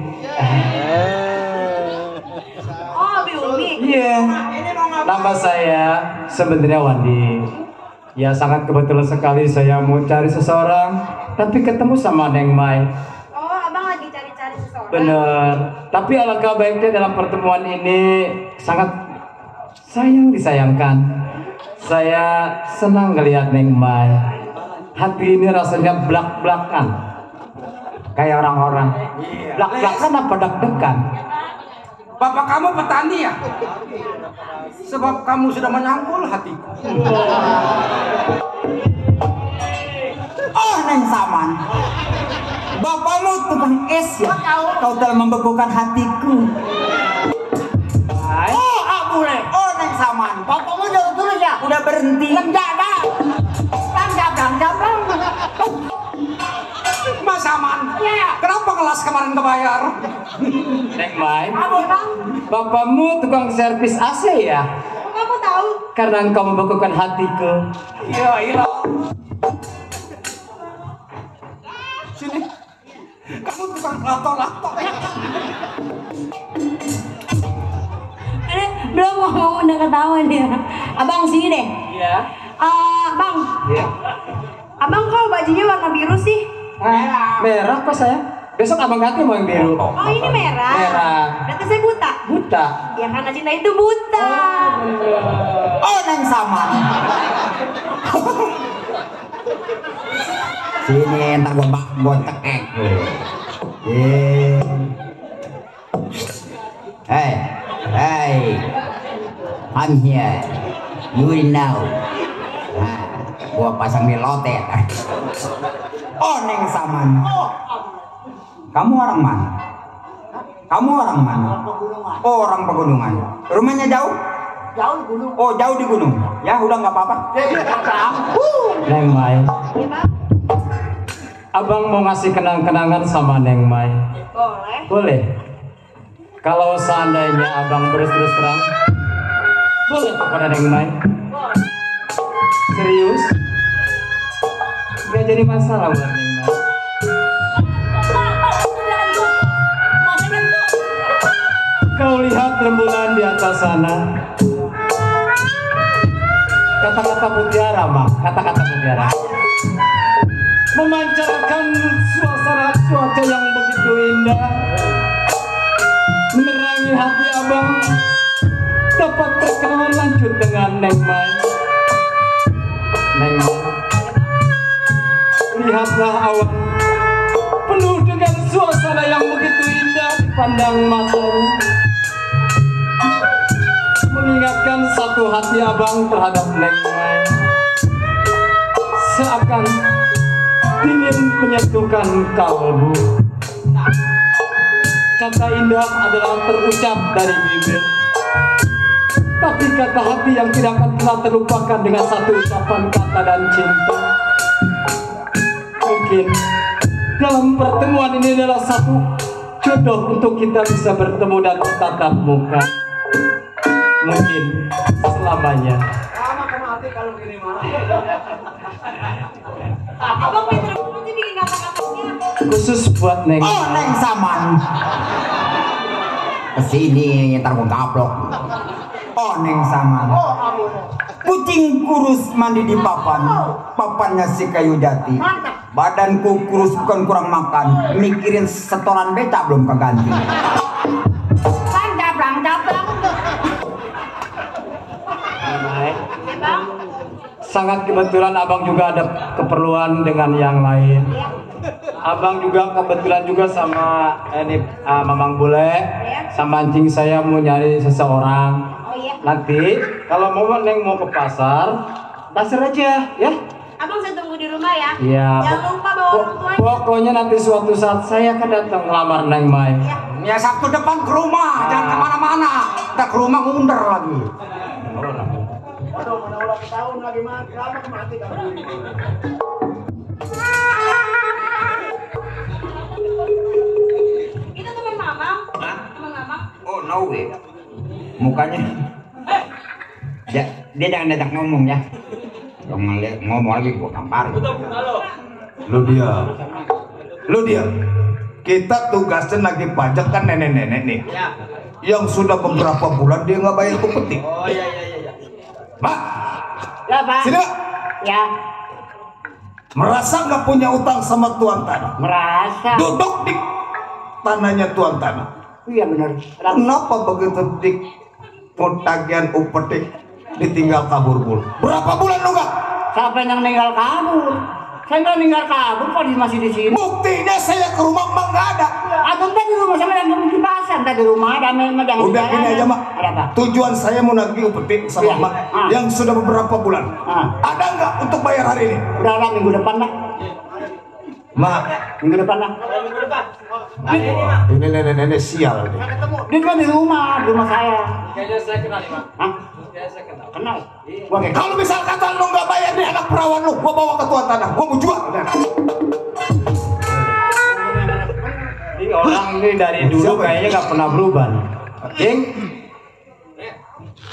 Oh, Abi Umi. Iya. Nama saya sebenarnya Wandi. Ya sangat kebetulan sekali saya mau cari seseorang, tapi ketemu sama Neng Mai. Oh, abang lagi cari-cari seseorang. Bener. Tapi alangkah baiknya dalam pertemuan ini sangat disayangkan. Saya senang ngelihat Neng Mai. Hati ini rasanya blak-blakan. Kayak orang-orang. Blak-blakan apa deg-degan? Bapak kamu petani ya? Sebab kamu sudah menyangkul hatiku. Oh, Neng Saman. Bapakmu tukang es ya? Kau telah membekukan hatiku. Oh, Abule. Oh, Neng Saman. Bapakmu jauh tulis ya? Udah berhenti. Enggak dah. Caplang. Mas Saman, kenapa kelas kemarin kebayar? Neng Mai, Abang, bapakmu tukang servis AC ya? kamu tahu? Karena engkau membekukan hatiku. Iya, iya. Sini. Kamu tukang lato-lato. Belum ngomong udah ketawa dia. Abang sini deh. Iya. Bang, Iya. abang kok bajunya warna biru sih? Merah kok saya. Besok abang ganti mau yang biru. Oh, ini merah. Merah. Berarti saya buta. Buta. Ya karena cinta itu buta. Oh, Neng Saman. Sini entar gua tekek. I'm here. You will know. Nah, gua pasang di lotet. Oh, Neng Saman. Kamu orang mana? Kamu orang mana? Oh, orang pegunungan. Rumahnya jauh? Jauh di gunung. Oh, jauh di gunung. Ya, udah nggak apa-apa. Neng Mai. Abang mau ngasih kenang-kenangan sama Neng Mai. Boleh. Boleh. Kalau seandainya abang terus terang, boleh kepada Neng Mai. Serius? Gak jadi masalah buat Neng Mai. Kau lihat rembulan di atas sana. Kata-kata mutiara, Mak. Kata-kata mutiara. Memancarkan suasana cuaca yang begitu indah, menerangi hati abang. Dapat berkenalan lanjut dengan Neng Mai. Neng Mai, lihatlah awan penuh dengan suasana yang begitu indah dipandang matamu, mengingatkan satu hati abang terhadap Neng Mai, seakan ingin menyatukan kalbu. Kata indah adalah terucap dari bibir, tapi kata hati yang tidak akan pernah terlupakan dengan satu ucapan kata dan cinta. Mungkin dalam pertemuan ini adalah satu jodoh untuk kita bisa bertemu dan bertatap muka. Mungkin selamanya. Abang pinter banget sih bikin kata-katanya. Khusus buat Neng. Oh, Neng Saman. Kesini ntar gua gaplok. Oh, Neng Saman. Kucing kurus mandi di papan. Papannya si kayu jati. Badanku kurus bukan kurang makan. Mikirin setoran beca belum keganti. Kan dablang. Sangat kebetulan abang juga ada keperluan dengan yang lain. Abang juga kebetulan juga sama ini Mamang Bule, sama anjing saya mau nyari seseorang. Nanti kalau Neng mau ke pasar, pasar aja ya. Abang saya tunggu di rumah ya. Iya. Jangan lupa bawa orang tuanya. Pokoknya nanti suatu saat saya akan datang ngelamar Neng Mai. Ya Sabtu depan ke rumah, jangan kemana-mana. Kita ke rumah ngunder lagi. Aduh, mana ulang tahun lagi mati. Lama mati kamu. Itu teman mama. Teman mama. Oh, no way. Mukanya. Ya, dia jangan ajak ngomong ya. Kalau ngomong lagi gua tampar. Lu dia. Kita tugasnya lagi pajak kan nenek-nenek nih. Yang sudah beberapa bulan dia nggak bayar upeti. Oh iya. Mak, Ya, Pak. sini Mak. Ya, Merasa nggak punya utang sama tuan tanah? merasa. Duduk di tanahnya tuan tanah. Iya benar. Kenapa begitu dik tagihan upeti ditinggal kabur bul? Berapa bulan lu nggak? Siapa yang meninggal kabur? Saya nggak meninggal kabur, kok masih di sini? Buktinya saya ke rumah emang nggak ada. Atau tadi di rumah sama yang di pasar, tadi di rumah ada memang jangan. Udah gini aja mak. Ada apa? Tujuan saya mau nagih upeti sama Iya. mak yang sudah beberapa bulan. Ada nggak untuk bayar hari ini? Udah lah minggu depan lah. Mak, Minggu depan lah. ini nenek-nenek sial nih. Dia kan di rumah saya. Kayaknya saya kenal nih, Pak. Hah? Kayaknya saya kenal. Kenal? Gua kayak Kalau misal kata lu nggak bayar nih anak perawan lu, gua bawa ke tuan tanah, gua mau jual. Ini orang ini dari dulu kayaknya nggak pernah berubah. Cing,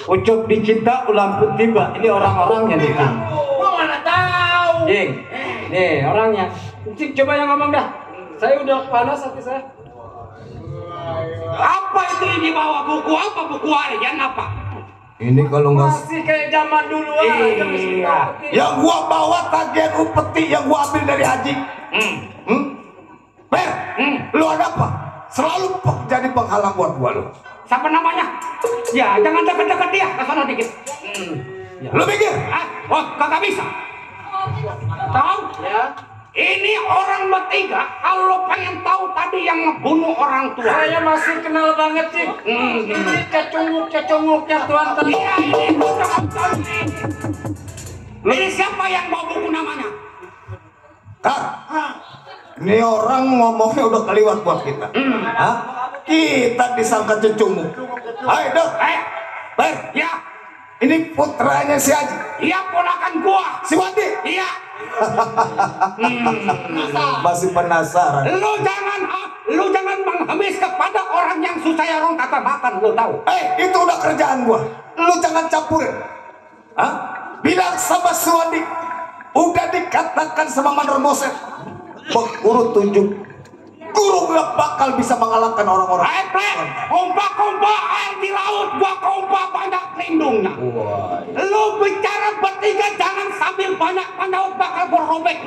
ucup dicinta ulang pun tiba. Ini orang-orangnya nih, Cing. Gua mana tahu. Cing, nih orangnya. Cing, coba yang ngomong dah. Saya udah panas hati saya. Apa itu ini bawa buku apa? Buku harian apa? Ini kalau nggak Masih kayak zaman dulu aja. Iya. yang gua bawa tagihan upeti yang gua ambil dari haji. Per, lu ada apa? Selalu jadi penghalang buat gua lu. Siapa namanya? Ya, jangan dekat-dekat dia, ke sana dikit. Lu pikir? Ah, oh, kagak bisa. Tahu? Ya. Ini orang bertiga, kalau pengen tahu tadi yang ngebunuh orang tua. Saya masih kenal banget sih. Ini kecunguknya Tuan tadi. Iya, ini betul. Ini siapa yang bawa buku namanya? Kak, ini orang ngomongnya udah keliwat buat kita. Hah? Kita disangka cecunguk. Ayo dong, Ber, Ya, ini putranya si Haji, iya ponakan gua. si Wandi. Iya. Masih penasaran. Lu jangan mengemis kepada orang yang susah ya orang kata makan, lu tahu. Itu udah kerjaan gua. Lu jangan campurin. Hah? Bilang sama si Wandi, udah dikatakan sama Mandor Moset, guru tunjuk. Guru gak bakal bisa mengalahkan orang-orang. Kompa air di laut, gua kompa banyak lindungnya. Lu bicara bertiga jangan sambil banyak panaut bakal berobek.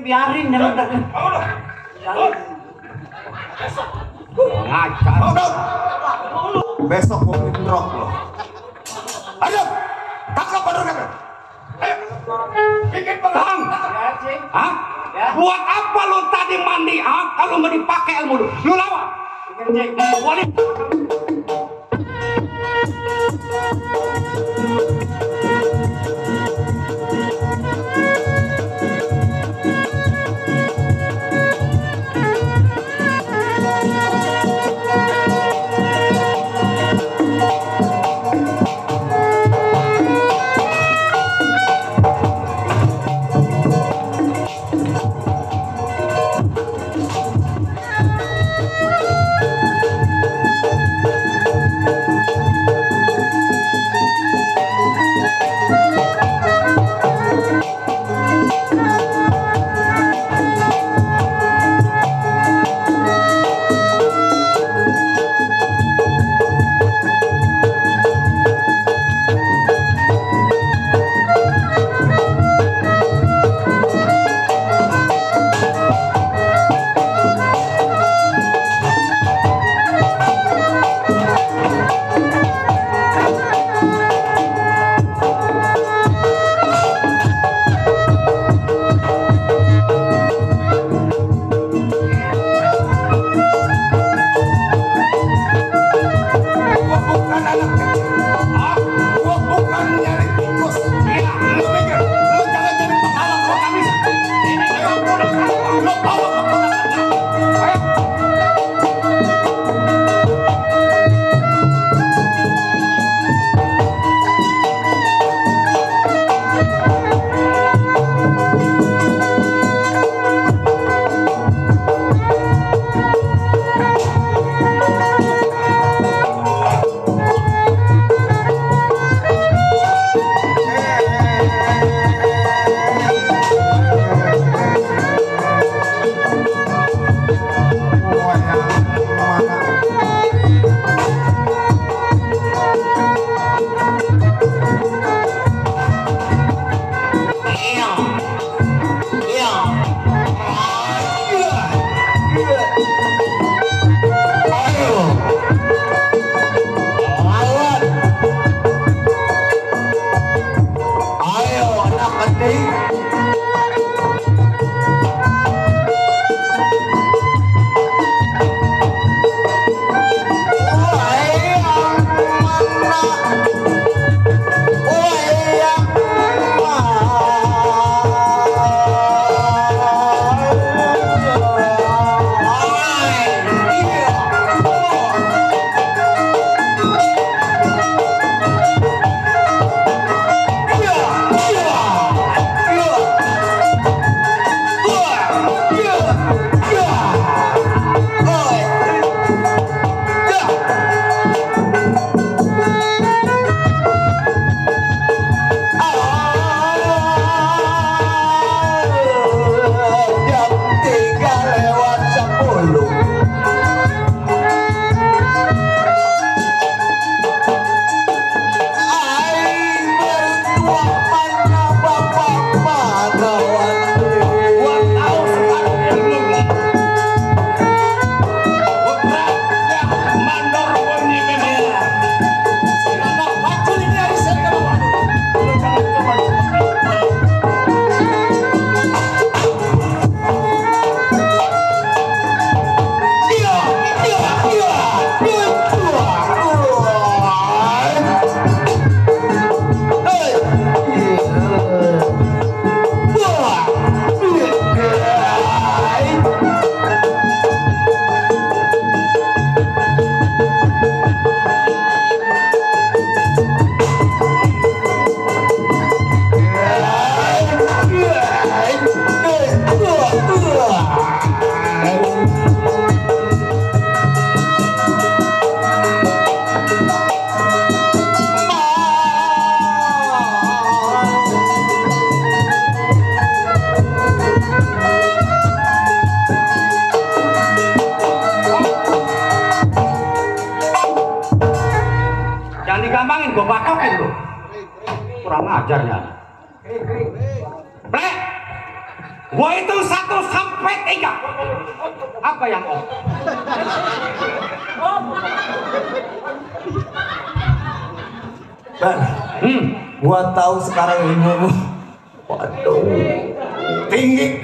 biarin jangan Ngacar. Besok gua pinrok lo. Ayo, tangkap baru kan? Bikin penghang. Hah? Buat apa lu tadi mandi? Kalau nggak dipakai ilmu lu, lu lawan. Wali. Lo bawa keponakannya. Ayo. Gue batokin lu. Kurang ajarnya. Blek. Gua itu 1 sampai 3. Apa yang om? Bang, gua tahu sekarang ilmu. Waduh, tinggi.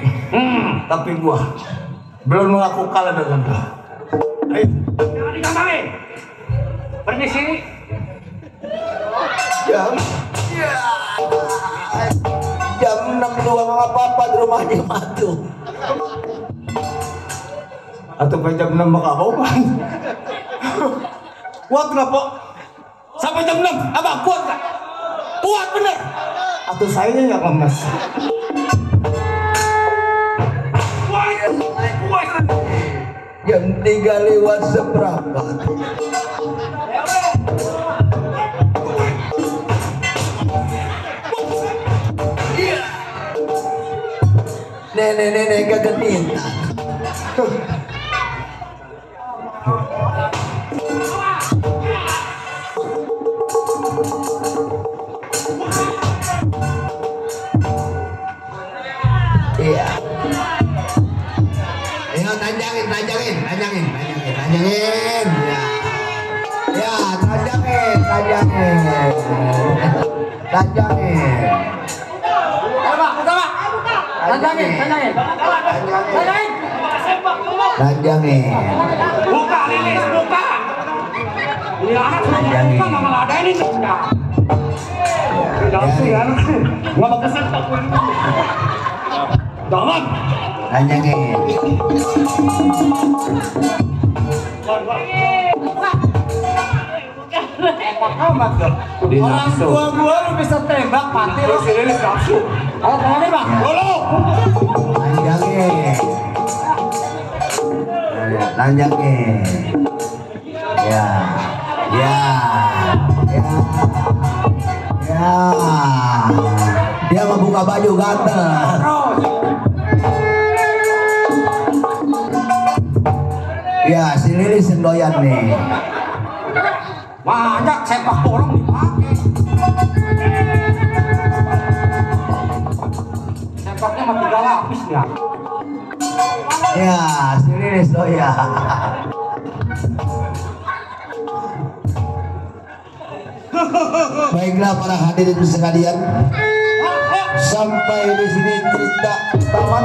Tapi gua belum mengaku kalah dengan gua. Ayo. Jangan ditambangin. Permisi. Jam 6 doang apa-apa di rumahnya matu. Atau jam 6 maka apa? Kuat kenapa? Sampai jam 6, abang kuat gak? Kuat bener. Atau saya yang lemes? Jam 3 lewat seperempat. Nenek-nenek kegenitan. Iya. Ayo tanjangin. Ya, tanjangin. Tanjangin. Buka Lilis, buka. Ini anak buka mama ada ini enggak. Tidak sih anak. Gua mau kesentak. Jangan. Lanjangin. Amat dong. Orang tua gua lu bisa tembak mati lu. Lilis nafsu. Ayo tangannya bang. Dulu. Lanjangin. Lanjangin. Ya. Ya. Ya. Ya. Dia membuka baju ganteng. Ya, si Lilis yang doyan nih. Banyak sepak bola dipakai. Sepaknya mah 3 lapis ya. Ya, si Lilis doyan. Baiklah para hadirin sekalian, sampai di sini cerita tamat.